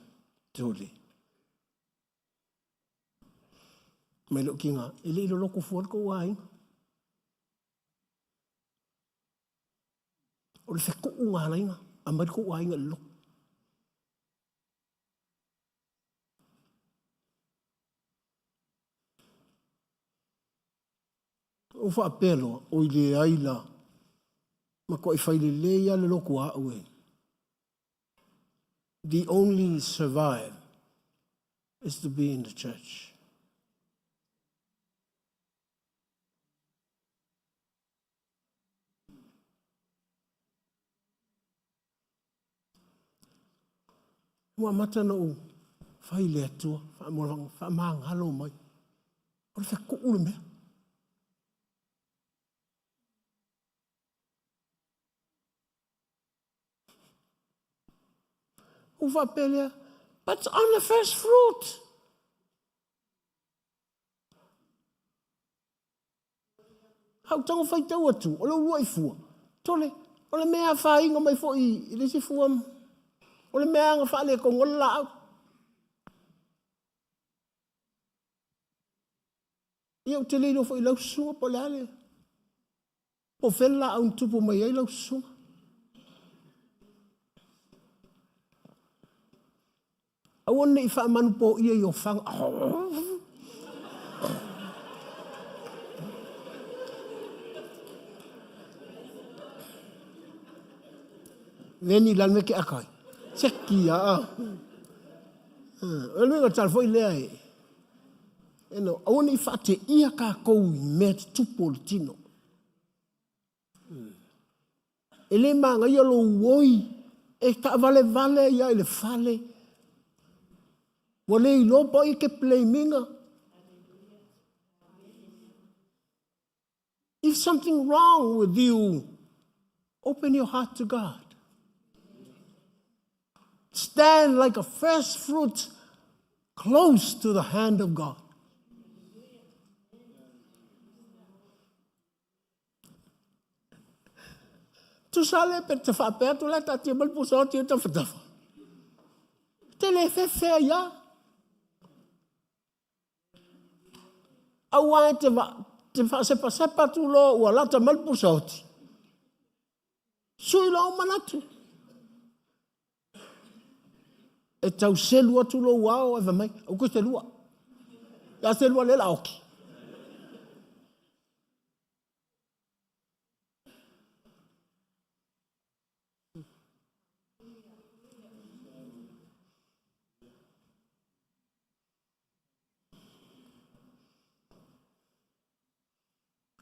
tole. Mai lo kinga, ele ilo loko fuan ko wain. O le wheko unga lainga, a mari ko wainga loko. O whaapelo o i le aila. Ma ko i whaile leia le loko a ue. The only survive is to be in the church. Mua mata na o whaile atua, whaamangalo mai. O le wheko ule mea. Ufa pelea, but on the first fruit. Hau tango whai tau atu, o le ua i fua. Tole, o le mea whainga mai fo i le si fua. O le mea anga whaale ko ngola lau. Ia o te leilo fo i lau sunga po le ale. Po whela au ntupu mai ai lau sunga. Awane i whaamanu po ia i o whanga. Veni lan me ke akai. Tseki a. Elwenga tal foi lea e. Eno, awane i whaate ia ka kou i mea te tupo le tino. Ele manga ia lo uoi. E ka vale vale ia ele fale. Wale i lopo i ke play minga. If something wrong with you, open your heart to God. Stand like a first fruit close to the hand of God. Tu sale per te fa aperto la tati mal pusotti e te fa. Te le fe ya. Awa te fa sepa tu lo o la ta mal pusotti. Sui lo manatu. E tau selua tu lo wao e mai. O ko te lua. Ya selua le la oki.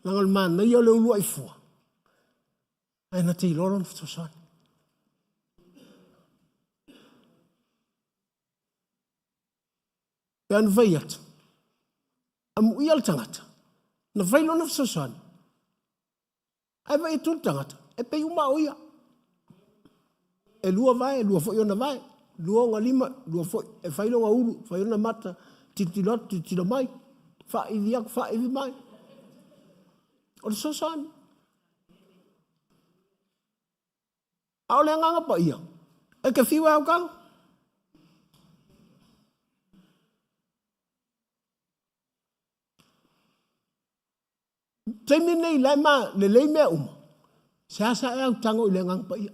Langal man na yo le lua i fua. Ai na te loron fto sa. Pean vai atu. Amu ia le tangata. Na whailo na whasosoani. Ai vai e tū tangata. E pei uma o ia. E lua vai, lua fo iona vai. Lua o ngā lima, lua fo e whailo ngā uru. Whaiona mata, titilot, titilo mai. Wha iwi aku, wha iwi mai. O le sosoani. Ao le nganga pa ia. E ke whiwa au kau. Teimi nei lai ma le lei mea uma. Se asa e au tango i le nganga pa ia.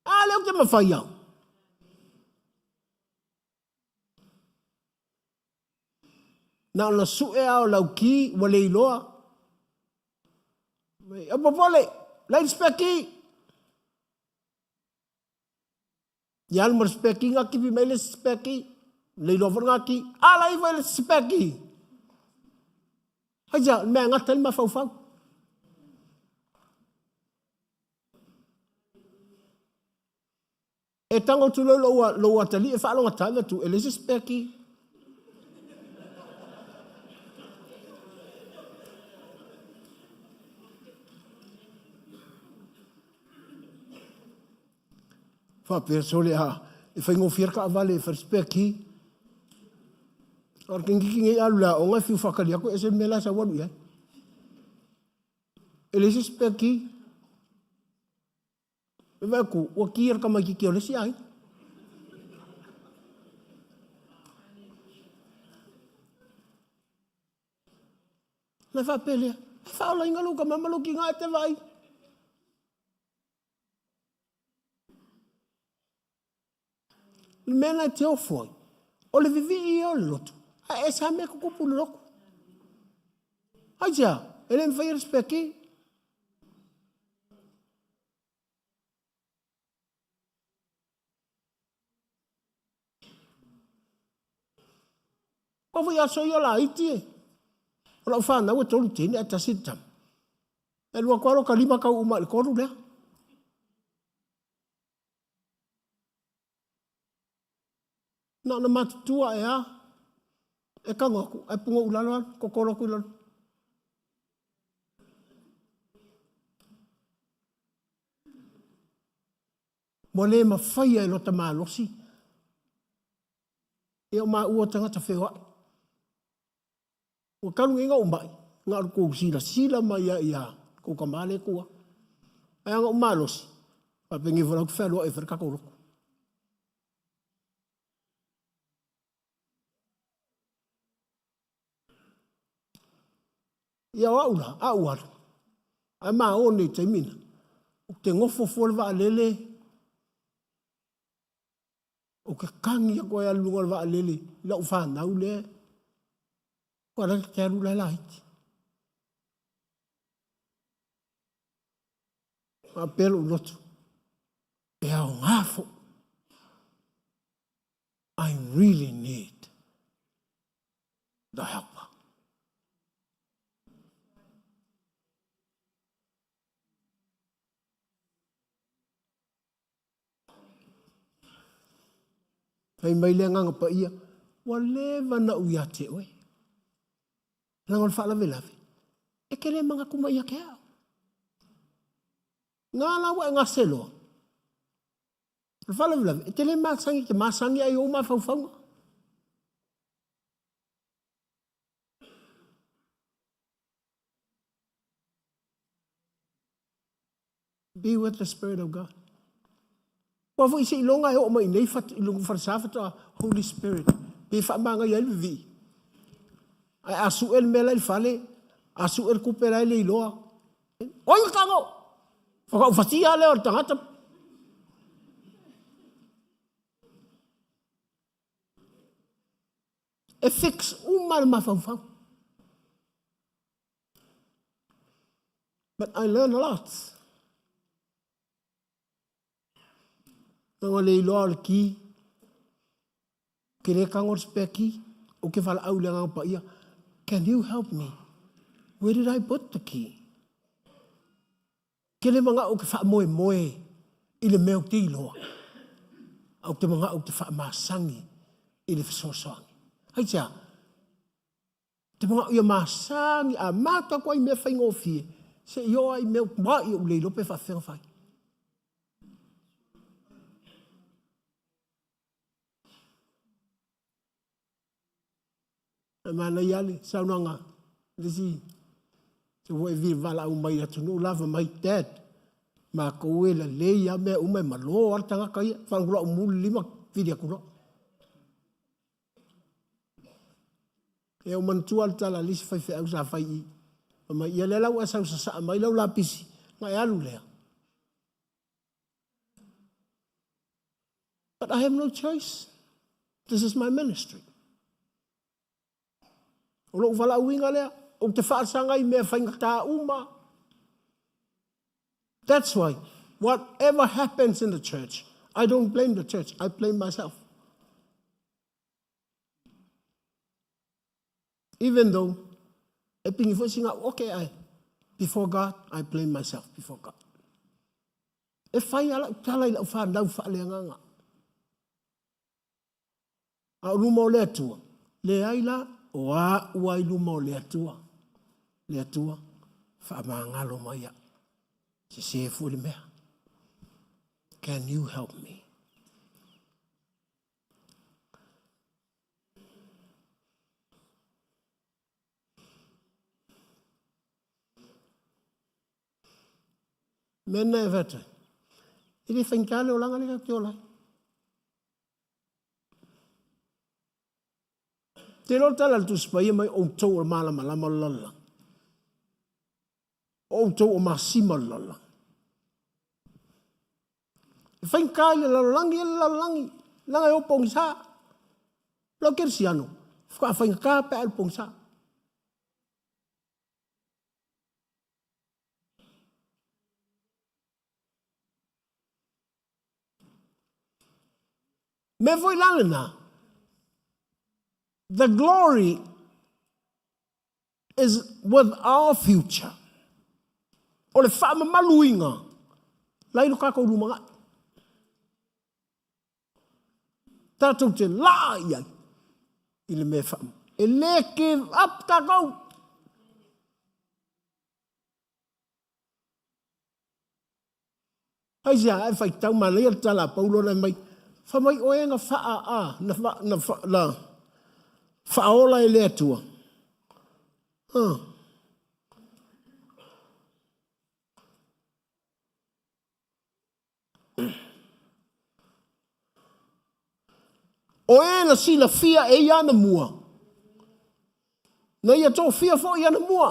A leo te mawhai au. Na ona su e au lau ki wa le iloa. E popole, lai speki. Yan mo speki nga kipi mai le speki. Le iloa nga ki. A lai wa le speki. Haja, mea ngata li mawhau. E tango tu lo atali e whaalonga tanga tu e lesi speki. Whapea sole a e whaingo whiarka avale e wharspeki. Ar kengiki ngai alu la o ngai whiu whakari ako e se mela sa wanu ia. E lesi speki. E vai ku, ua ki ar kamai ki o lesi ai. Na whapelea, e whaola inga luka mamalo ki ngai te vai. Mena te ofoi, o le vivi i o le loto. A e sa mea kukupu le loko. Aja, e le mwhai respeki. Kofu ia so i o la iti e. O la ufana ue tolu tini a tasitam. E lua koro ka lima kau uma le koru lea. Na matutua e a. E kangoku, e pungo ulaloan, kokoro ku ilalo. Mo le mawhaia e lota maa losi. E o maa ua tangata whewa. O kanu inga umbai. Ngā ruko sila mai a ia. Ko ka male kua. Ai anga umaa losi. Pa pengi wala ku whelua e wherkako roko. Ia o aula, a uaru. Ai maa o nei taimina. O te ngofo fole wa alele. O ke kangi a koe alunga wa alele. La uwhanau le. Kua raka te aru lai laiti. Ma pelo lotu. E au ngafo. I really need the helper. Pai mai le nganga pa ia. Wale wana uia te oe. Langon wha lawe lawe. E kere manga kuma ia ke au. Ngā lawa e ngā seloa. Wha lawe lawe. E tele māsangi ke māsangi ai o mā whauwhaunga. Be with the Spirit of God. Wafo isi ilonga e o mai nei fat ilungu farsafata Holy Spirit. Be fa manga ia vi. Ai asu el mela il fale, asu el kupera le iloa. Oi kango. Faka fatia le o tangata. E fix umal mafau. But I learn a lot. Nanga le iloa al ki. Kere kangor speki. O ke fala au le nganga pa ia. Can you help me? Where did I put the key? Kele manga o ke wha moe. I le meo te iloa. Au te manga o te wha maasangi. I le whasosoangi. Hai tia, Te mga ia masangi a mata ko ai me whai ngofie. Se yo ai me ma i o le lope whawhenga whai. Mana iale, saunanga. Lisi, se voi vi vala au mai atu no lava mai dad. Ma koe la leia me umai malo artanga kai whangula umuli lima vidia kuro. E o mantua al tala lisi whai whai au sa whai i. Ma ia le lau asau sa saa mai lau lapisi. Ngai alu lea. But I have no choice. This is my ministry. O lo wala uinga lea. O te whaasanga i mea whainga tā uma. That's why, whatever happens in the church, I don't blame the church. I blame myself. Even though, okay, before God, I blame myself before God. If I talai la fa ndau fa le nganga. A rumo le atua. Le aila o a uai rumo le atua. Le atua fa mangalo maya. Se se fu le mea. Can you help me? Mena e vete. Ili whankale o langa ni ka te ola. Te lo tala tu spai mai o tau o malama lama lala. O tau o masima lala. Whankale lalangi. Langa o pongsa. Lo kersiano. Whankale pe al pongsa. Me voi lalena. The glory is with our future. O le whaama maluinga. Laino kako rumanga. Tātou te lā iai. I le me whaama. E le give up tākou. Haisia, e whai tau ma lea tala paulo na mai. Whamai oe nga whaa na whaola e lea tua. Oe na sila fia e iana mua. Na ia tō fia fo iana mua.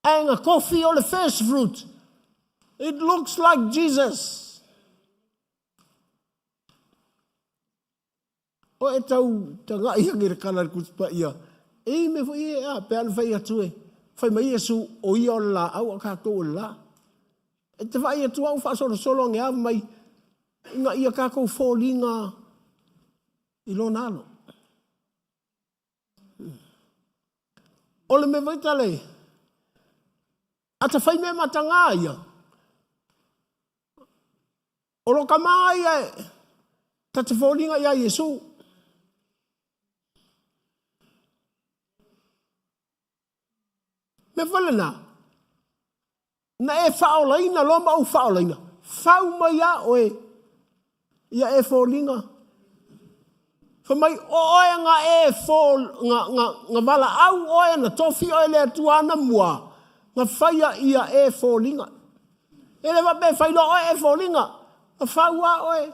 Anga kofi o le first fruit. It looks like Jesus. O e tau tanga ia ngira kanar kuspa ia. E me fo ia pe al fai atu e. Fai mai Yesu o ia o la au ka to la. E te vai atu au fa solo nge mai. Nga ia ka ko folinga i lo nalo. O le me vai tale. Ata fai me matanga ia. O lo kamai e. Tata folinga ia Yesu. Me valena. Na e whaolaina, loma au whaolaina. Whauma ia oe. Ia e folinga. Whamai oe nga e fol, nga wala au oe na tofi oe lea tuana mua. Nga whaia ia e folinga. Ele wape whaino oe e folinga. Nga whaua oe.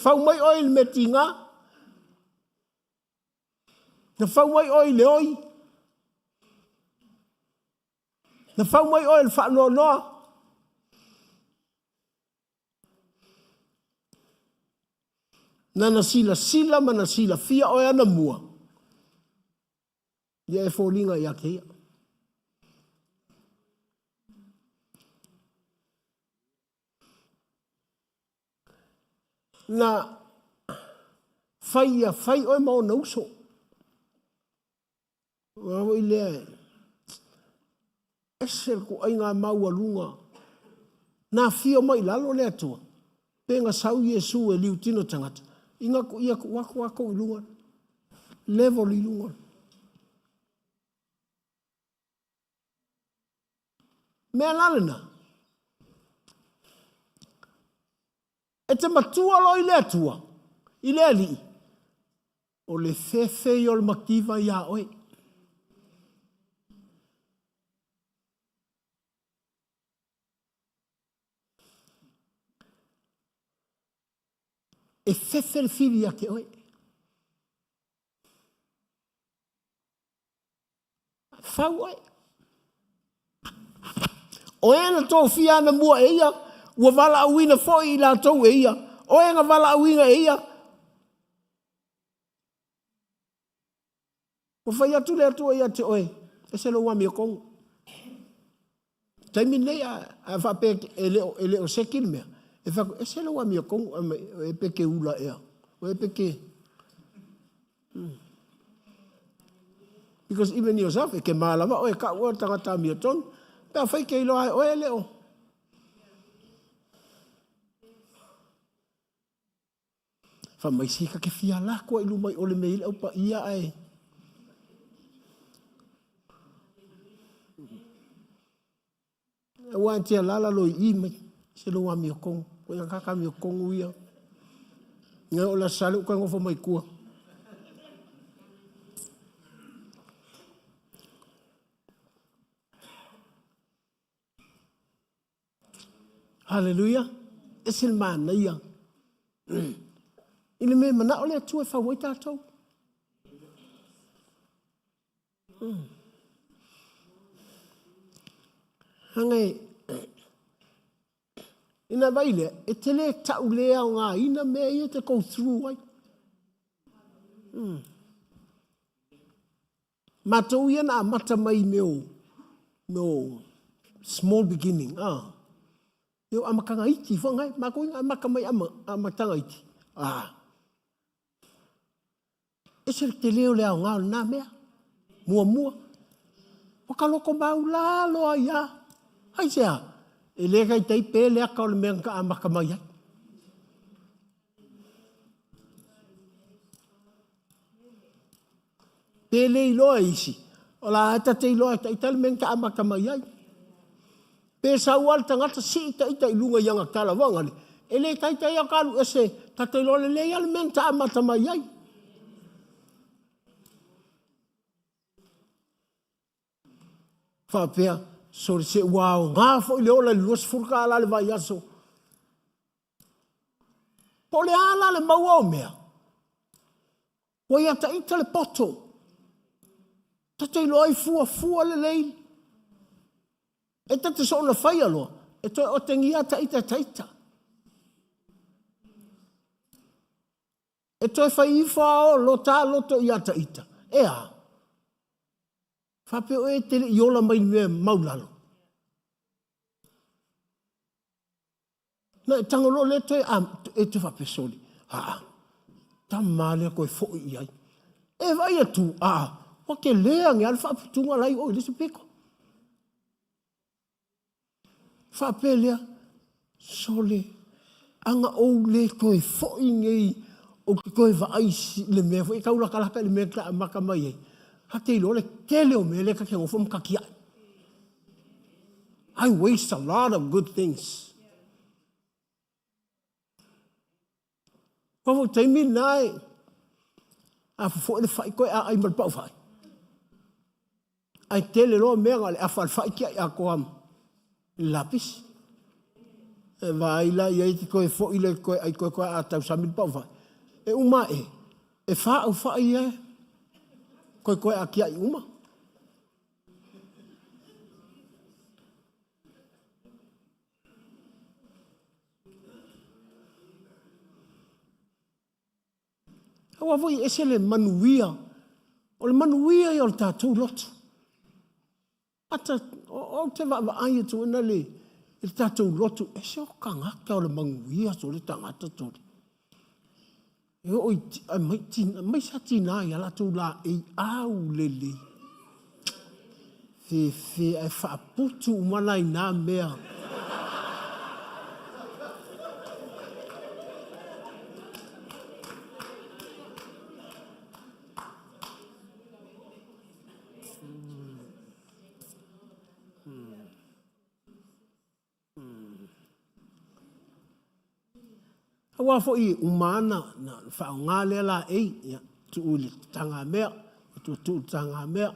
Whaumai oe il metinga. Na whaumai oe le oi. Na whaumai oe le whaanoa noa. Na sila mana sila fia oe ana mua. Ia e fōlinga ia kea. Na whai oe mao nauso. Wau i lea e. Esel ko ai ngā maua lunga. Nā fio mai lalo lea tua. Penga sau Yesu e liu tino tangata. Inga ko ia ko wako ilunga. Level ilunga. Mea nalena. E te matua lo i le atua. I le ali. O le fefe i o le makiva ia oe. E fefe le fili a ke oe. Fau oe. O ena tō fia na mua e ia. Ua wala awina foi i la tau e ia. O enga wala awina e ia. Ua whai atu le atua ia te oe. E se lo wami o kongu. Taimi nei a whape e leo sekil mea. E whako, e se lo wami o kongu. E peke ula ea. O e peke. Because even yourself, e ke malawa, o e ka ua tangata mi o tonu. Pea whai ke ilo ai, o e leo. Mai sika ke fia la ko ilu mai ole mai au pa ia ai. E wan tia lala lo i mai se lo wa mi kong ko ya ka mi kong uia. Nga ola salu ko ngofo mai kua. Hallelujah. Esil man na ia. Ile me mana ole tu e fa wai tatou. Hangai ina vaile e tele tau lea o ngā ina mea ia te go through ai. Matou ia na mata mai meu small beginning. Eu amakanga iti whangai, mako inga amakamai amatanga iti. E se te leo lea o ngā nā mea, mua. Wakaloko mau la loa ia. Hai sea, e lea kai tei pē lea ka o le mea ka amakamai ai. Pē le iloa isi. O la ata te iloa ta itale mea ka amakamai ai. Pē sa ual tangata si ita ilunga ianga kala wangale. E le kai tei akalu ese, ta te iloa le lea le mea ka amakamai ai. Whapea, so se wow, ngā fo i leo le luas furka ala le vai aso. Po le ala le maua o mea. Wa ia ta ita le poto. Ta te ilo ai fua le leil. E ta te so na whai aloa. E toi o te ngia ta ita. E toi whai iwha o loto ia ta ita. Ea. Whapeo e te iola mai mea maulalo. Na tangolo le toi e te whape soli. Ta male koe fo i ai. E vai atu, wake lea nge al whape tunga lai o i lisi peko. Whape lea, sole, anga o le koe fo i ngei o koe vaisi le mea, i kaula kalaka le mea ka maka mai ai. Hake ilo le tele o mele ka ke ngofo mkakia. I waste a lot of good things. Pavo taimi nai. A fo le fai koe a ai malpau fai. Ai tele lo mea le a fai kia a koam. Lapis. E vai la i te koe fo i le koe ai koe a tau samil pau fai. E uma e. E fai au fai e. Koe a kia i uma. Awa voi ese le manuia. O le manuia i o le tātou lotu. Ata, o te wa ai tu ina le tātou lotu. E se o kangaka o le manuia so le tangata tori. E oi, mai sa tina i ala tau la e au lele. Fe e whaaputu umana i nā mea. Hawa fo I umana na whaongale la ia tu uli tanga mea, tu tanga mea,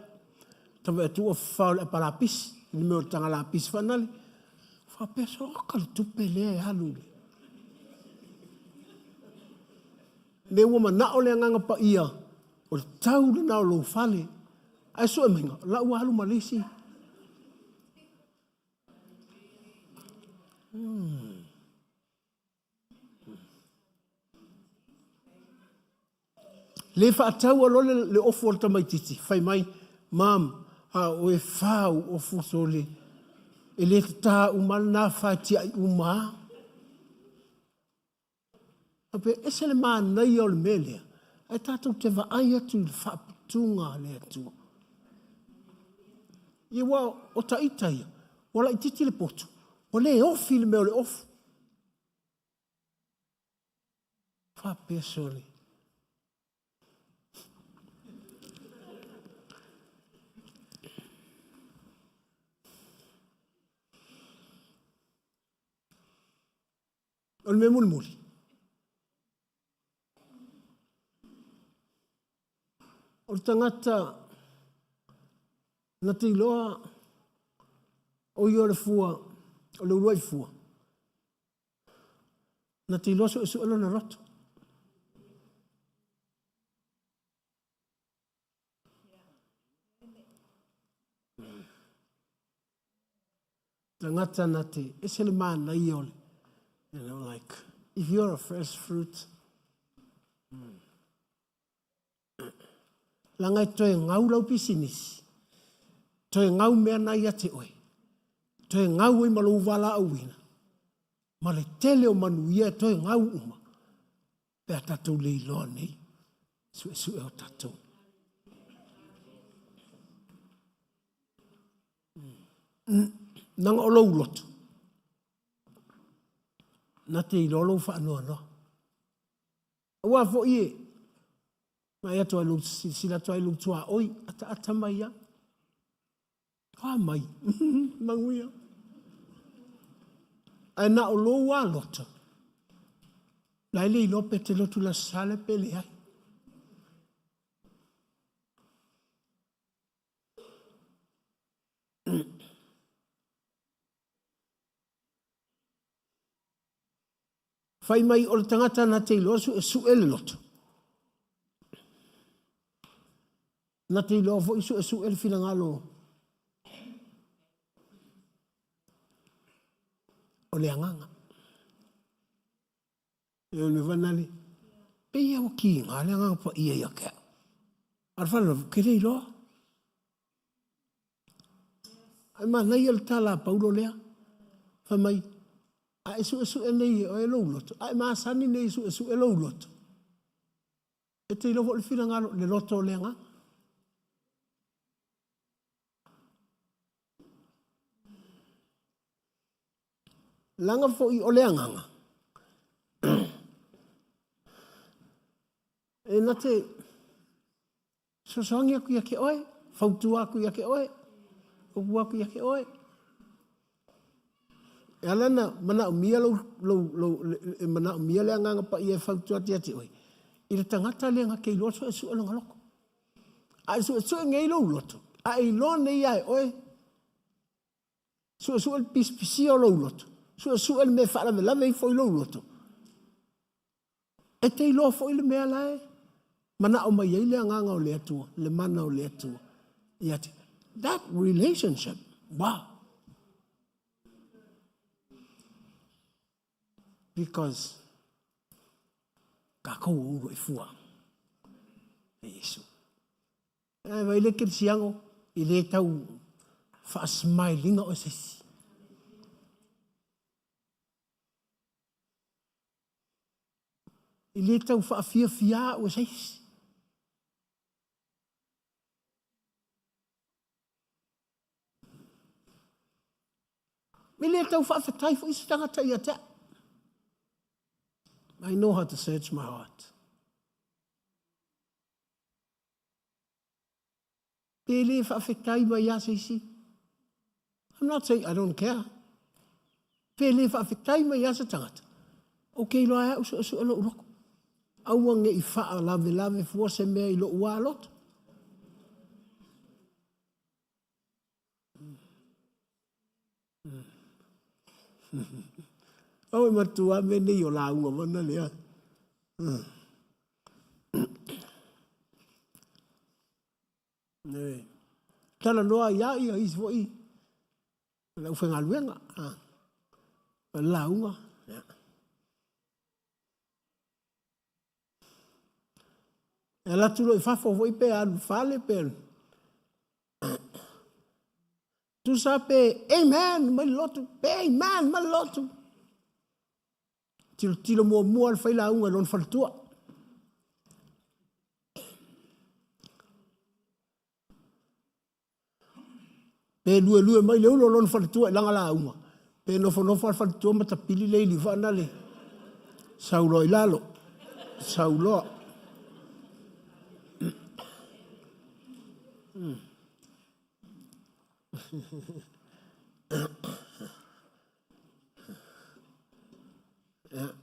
tawa tu o whao le parapis, ni meo tanga la pis whanali, wha peso akal tupe lea e halule. Le wama na o le nganga pa ia, o le tau le na o lo fale, ai so e minga, la ua halu malisi. Le whaatau alo le ofu o tamaititi, whai mai, mam, o e whau o fusole, e le tā umana nā whaitia I umaa. Ape, ese le maa nei o le melea, ai tātou te waai atu le whaaputunga le atua. Ia wā o taitaia, wala I titi le potu, o le ofi le meo le ofu. Whapesole. O le me muli. O le tangata na te iloa o I o le fua, o le uruai fua. Na te iloa so alo na roto. Tangata na te, ese le maa na I ole. You know, like, if you're a fresh fruit, langai toe ngau lau pisinisi, toe ngau mea nai ate oe, toe ngau I malu wala au wina, ma le tele o manuia toe ngau uma, pea tatou le iloa nei, sue o tatou. Nanga o lau loto. Na te ilolo whaanoa no. Ua fo ie. Mai ato alu sila to alu tua oi ata mai ya. Ka mai. Manguia. Ai na o lo wa loto. Lai le ilo pete lotu la sale pele ai. Fai mai o le tangata na te iloa su ele loto. Na te iloa fo isu su ele fina ngalo. O le anganga. E o le vanali. Pe ia o ki ngā le anganga pa ia ia kea. Arwhala, kere iloa. Ai ma nei al tala paulo lea. Fai mai. Ai su e nei o e lou loto. Ai maa sani nei su e lou loto. E te ilo le fina ngalo le loto o leanga. Langa fo I o leanganga. E na te sosongi aku ia ke oe. Fautua aku ia ke oe. Upu aku ia ke oe. E alana mana o mia mana o mia le nganga pa ia fautua te ati oi. I le tangata le ngaka ke ilo so su alonga loko. Ai su ngai lo loto. Ai lo nei ai oi. Su el pisi o lo loto. Su el me fala me la me foi lo loto. E te ilo foi le mea lai. Mana o mai le nganga o le atua, le mana o le atua. Iati. That relationship. Wow. Because kako uro I fua. E Yesu. E vai le kirisiango, I le tau fa smilinga o sesi. I le tau fa fia o sesi. Mi le tau fa tai fo isi tangata ia te. I know how to search my heart. Pele fa fetai mai ya isi. I'm not saying I don't care. Pele whawhitai mai asa tangata. Okay, loa usu alo uroko. Aua nge I wha lave fua se mea I lo ua alot. Awe matua mene I o la unga mana lea. Tala noa ia ia iswo I. La ufenga luenga. La unga. E la tulo I fafo foi pe anu fale pe. Tu sape, amen, mai lotu, amen, mai lotu. Tilo mua fai la unga non faltua. Pe lue mai leulo non faltua langa la unga. Pe nofo faltua mata pili le li vana le. Saulo ilalo. Saulo.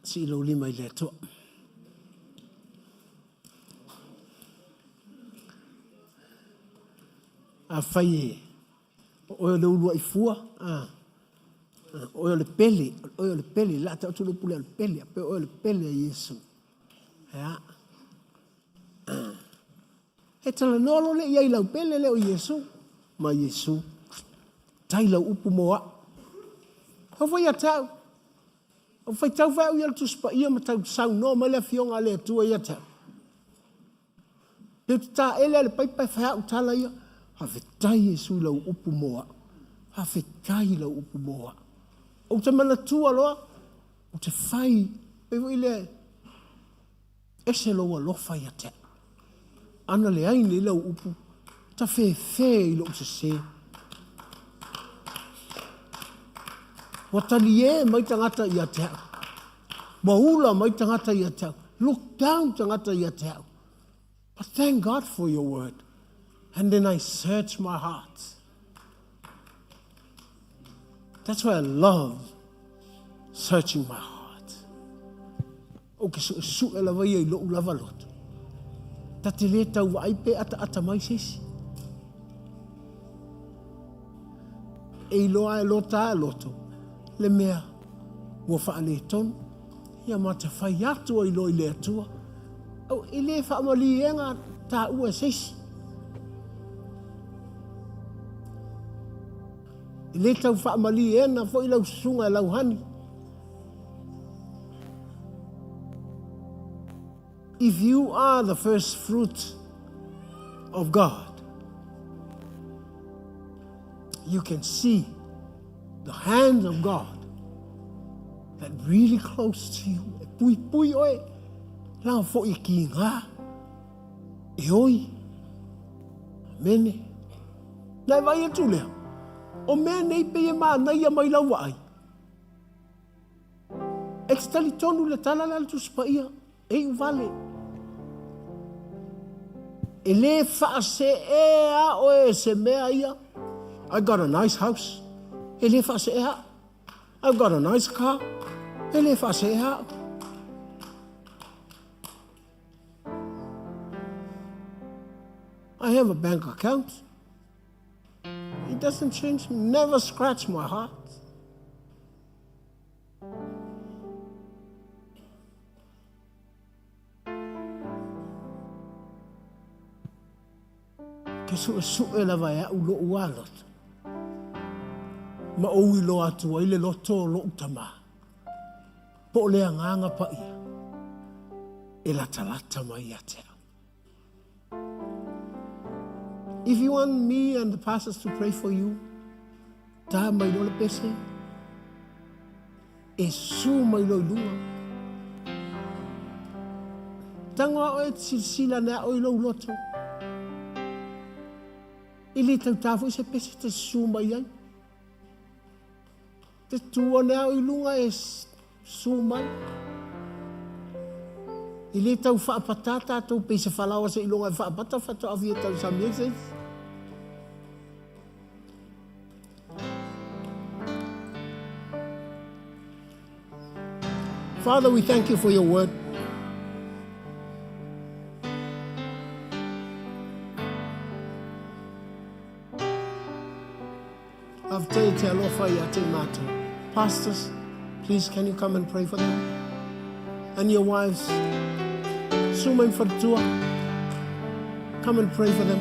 Si lo lima I leto. A fai o le ulua I fua. O le pele, la ta tu lo pule le pele, pe o le pele Yesu. Ya. E tala nolo le ia I lau pele le o Yesu. Ma Yesu. Tai lau upu moa. Ho foi a tau. O fai tau vai o ia tu spa ia ma tau sau no ma le fionga le tua ia tau. Pe ta ele le pai fa o tala ia. Ha tai Yesu lau upu moa. Ha tai lau upu moa. O te mana tua loa. O te fai. Pe voi le. Ese loa lofa ia tau. Ana le aini lau upu. Ta fe I lo se. Watani e mai tangata ia te au. Maula mai tangata ia te au. Look down tangata ia te au. But thank God for your word. And then I search my heart. That's why I love searching my heart. O ke su e lava ia I lo lava loto. Ta te le tau wa aipe ata mai sesi. E loa e lota e loto. Le mea, ua wha le tonu, ia mata whai atua I lo I le atua. Au, I le wha amali enga ta ua sesi. I le tau wha amali ena, fo I lau sunga e lau hani. If you are the first fruit of God, you can see the hand of God that really close to you. Pui oe. Lang fo I ki ngā. E oi. Mene. Nai vai e tu lea. O mea nei pe e maa nai a mai lau ai. Ekstali tonu le tala la tu spaia. E u vale. E le wha se e a oe se mea ia. I got a nice house. Ele faz errar. I've got a nice car. Ele faz errar. I have a bank account. It doesn't change. Never scratch my heart. Que su ela vai a ulo ualot. Ma o I lo atu ai le loto lo utama. Po le anganga pa ia. E la talata mai atea. If you want me and the pastors to pray for you, ta mai lo le pese. E su mai lo lua. Tanga o e sila nea o I lo loto. Ili tau tafu se pese te su mai ai. Te tua nea o ilunga e sumai. I le tau whaapatata tau peisa whalawa se ilunga e whaapata whata awhia tau sa mieses. Father, we thank you for your word. Pastors, please can you come and pray for them? And your wives, Suman Fatua, come and pray for them.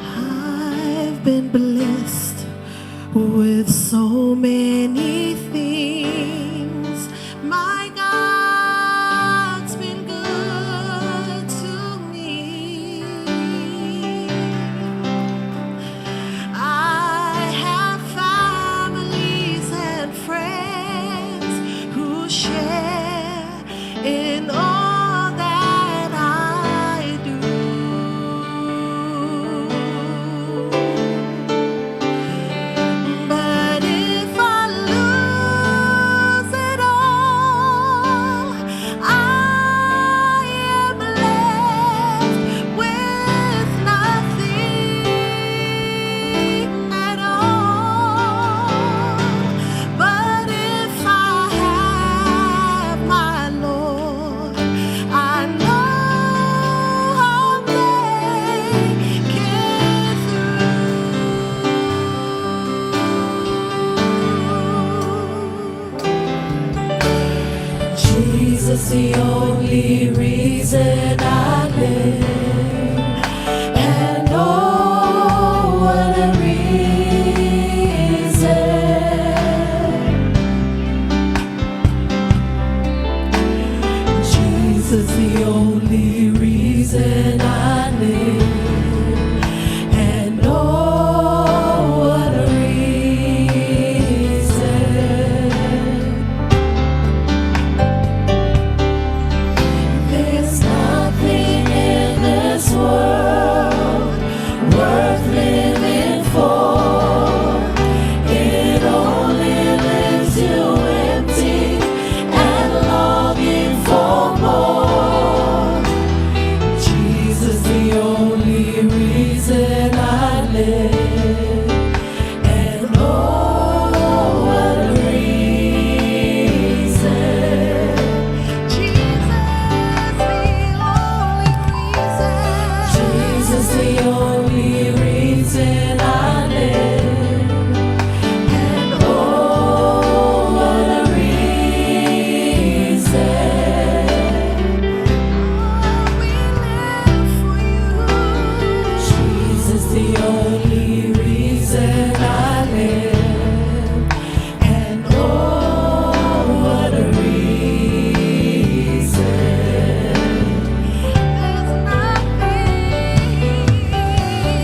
I've been blessed with so many things. My God's been good to me. I have families and friends who share in all that I do. But if I lose it all, I am left with nothing at all. But if I have my Lord, I know I'll make it through. Jesus, the only reason I live, and oh, what a reason. Jesus, the only reason I live, and oh, what a reason. There's nothing in this world worth living for. It only leaves you empty and longing for more. Jesus, the only reason I live, and oh, what a reason. Jesus, the only reason I live, and oh, what a reason. We live for you. Jesus, the only reason I live, and oh, what a reason.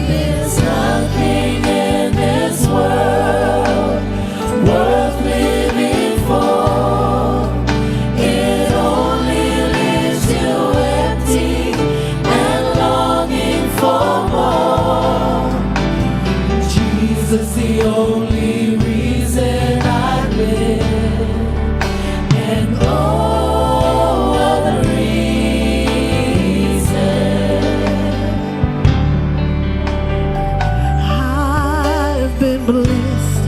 There's nothing in this world worth living for. It only leaves you empty and longing for more. Jesus, the only reason I live, and oh, what a reason. I've been blessed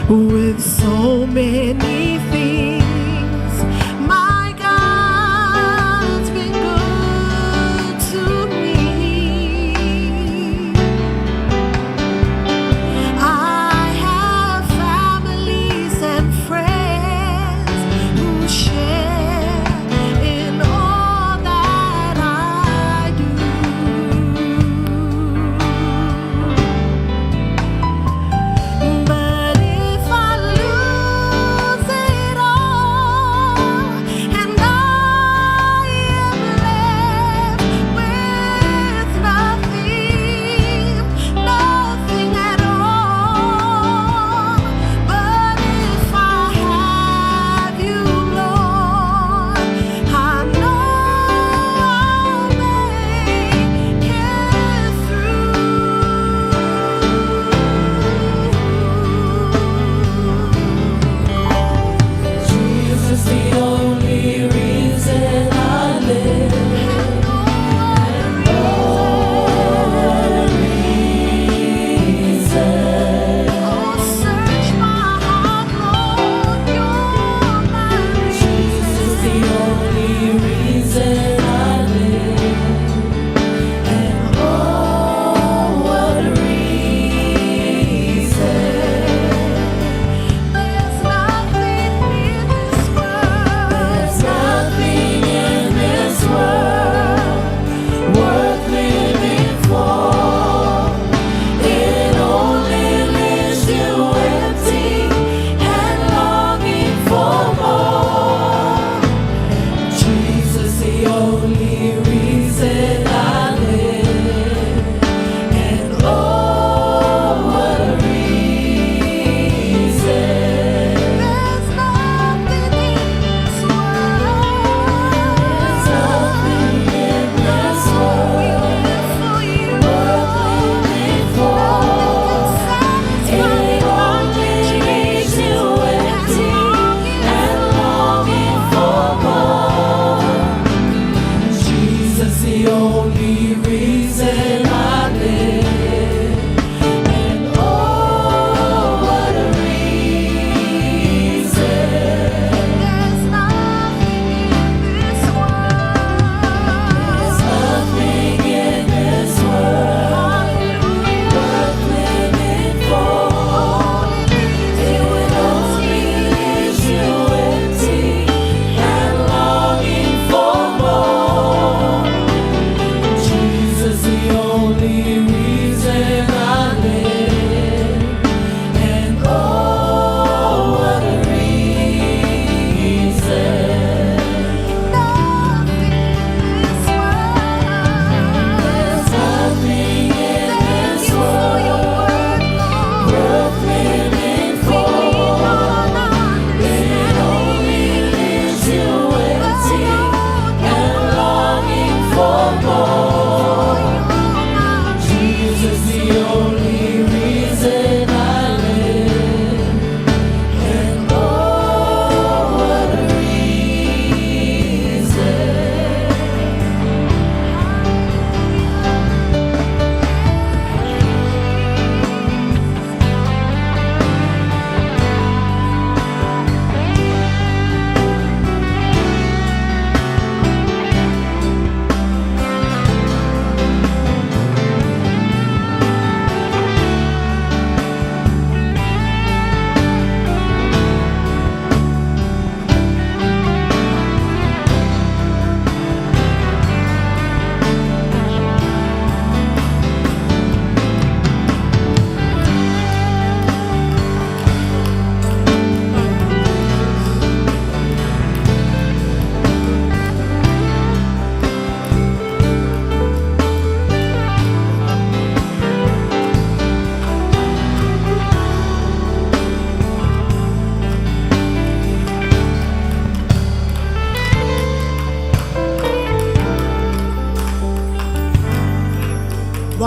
with so many things. My God's been good to me. I have families and friends who share in all that I do. But if I lose it all,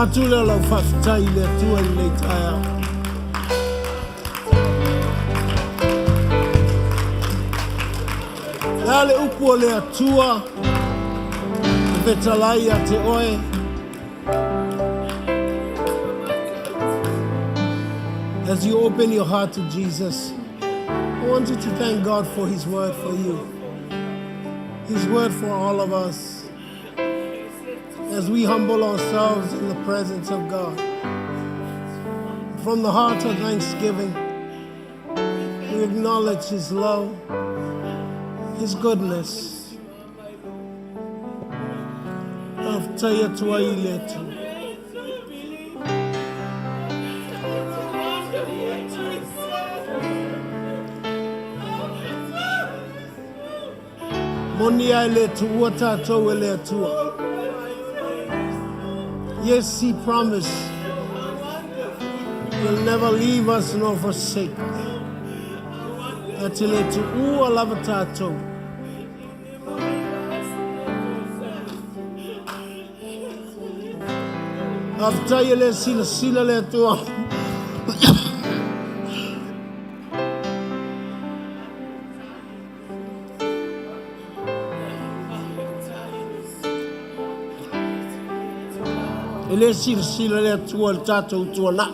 Watu leo lau whawhitai le tua i le tai au. Lea le upu o le atua, e vetalai a te oe. As you open your heart to Jesus, I want you to thank God for His word for you. His word for all of us. As we humble ourselves in the presence of God. From the heart of thanksgiving, we acknowledge His love, His goodness. After tua iletu. Monia le tua tatou le tua. Yes, He promised He'll never leave us nor forsake us. Ati le tu ua lava tatou. After you le sila le tua. Ele sila le tua tatou tua na.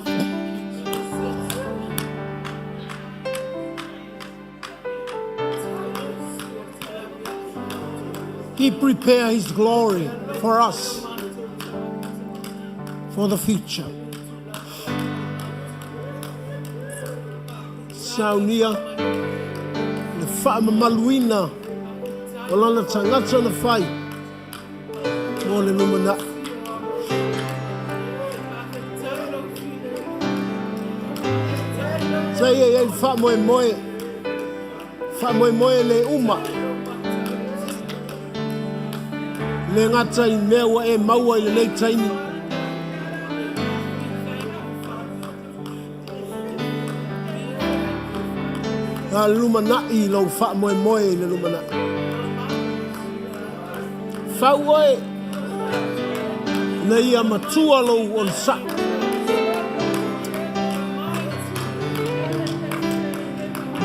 He prepared His glory for us, for the future. Saunia, le whaama maluina, o lana tangata na whai, mo le numana. Sai e wha moe le uma. Le ngata I mea wa e maua I le lei taini. A lumana I lau wha moe I le lumana. Whau oe, na ia matua lau on sa.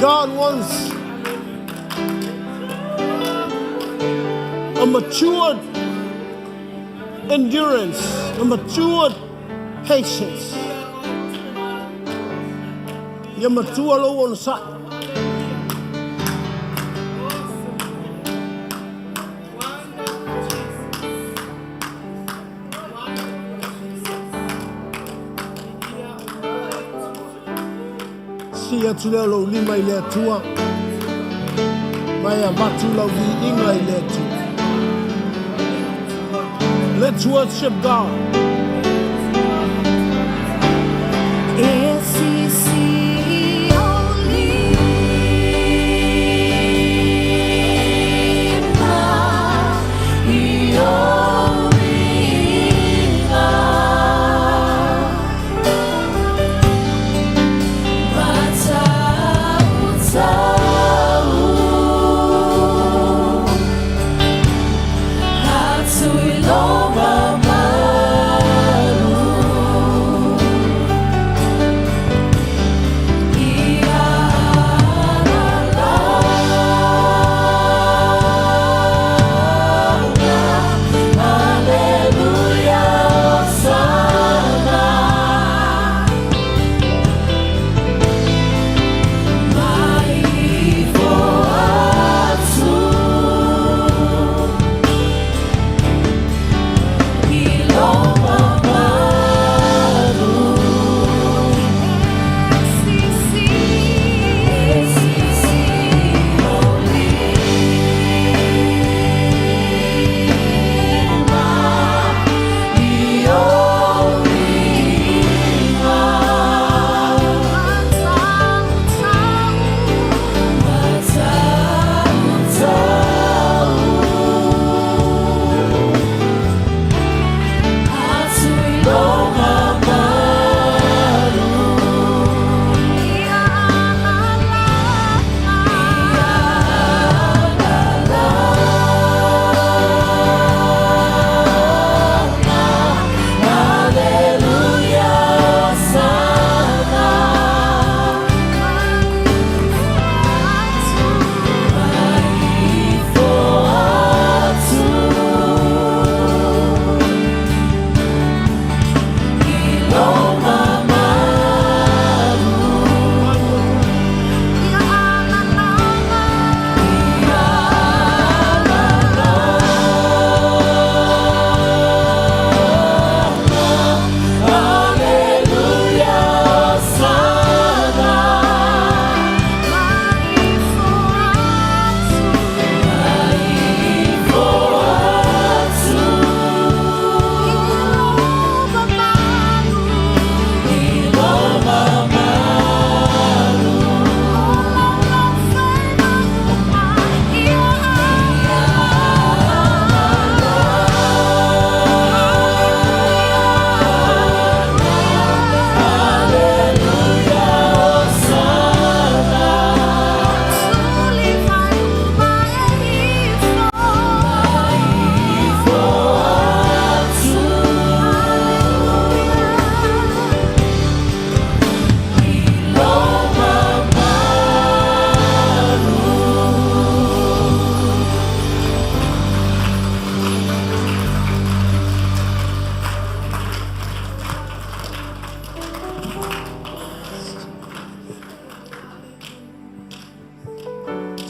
God wants a matured endurance, a matured patience. Ya matua lo on sa. Si atu leo lo lima I le atua, mai a matu lau vi inga I le atua. Let's worship God. Lord,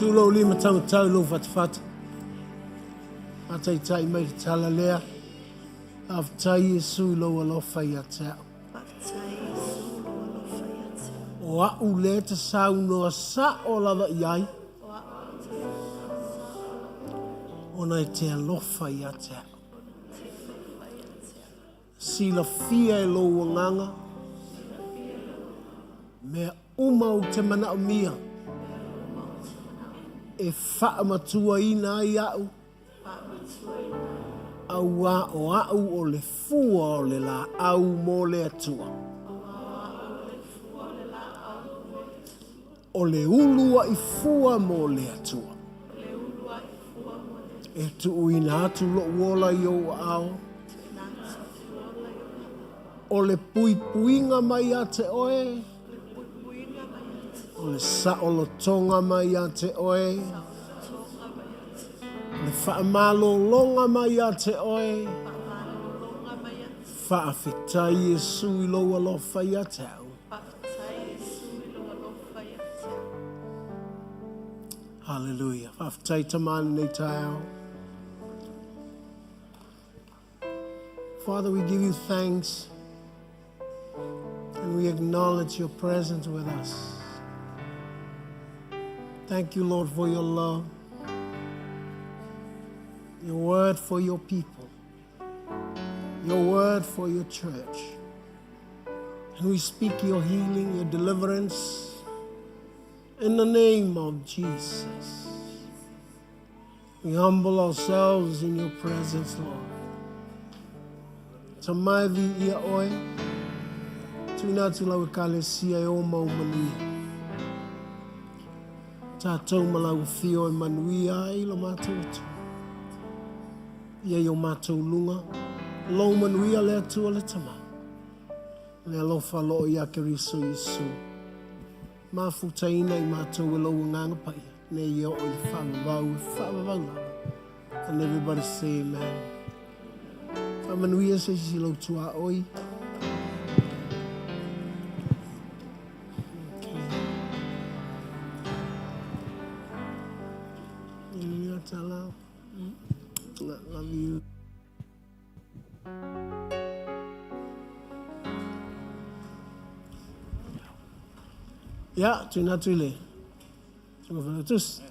Sulo lima tau lo fat. Atai tai mai tala lea. Aftai Yesu lo alofa ia te au. O au le te sau noa sa o lava iai. Ona i te alofa ia te au. Sila fia e lo wanganga. Mea umau te mana o mia. E wha matua ina ai au. Aua o au o le fua o le la au mo le atua. O le ulua i fua mo le atua. E tu uina atu lo wola i o au. O le pui puinga mai a te oe. O le saolo tonga mai a te oe. Le whaamalo longa mai a te oe. Whaafetai Yesu i loa lofa i a te au. Hallelujah. Whaafetai tamana nei tai au. Father, we give you thanks and we acknowledge your presence with us. Thank you, Lord, for your love, your word for your people, your word for your church. And we speak your healing, your deliverance in the name of Jesus. We humble ourselves in your presence, Lord. Tamaivi ia oe, tuina tulau kalesia e o maumanuia. Tātou malau fio e manuia e lo mātou atu. Ia i o mātou lunga, lo manuia le atua le tama. Le alofa lo i ake riso Yesu. Mafutaina i mātou e lo nganga paia. Ne i o i whaamavau lava. And everybody say amen. Whaamanuia se si lo tua oi. Love you. Ya, tu na tu le. Tu me fais tous.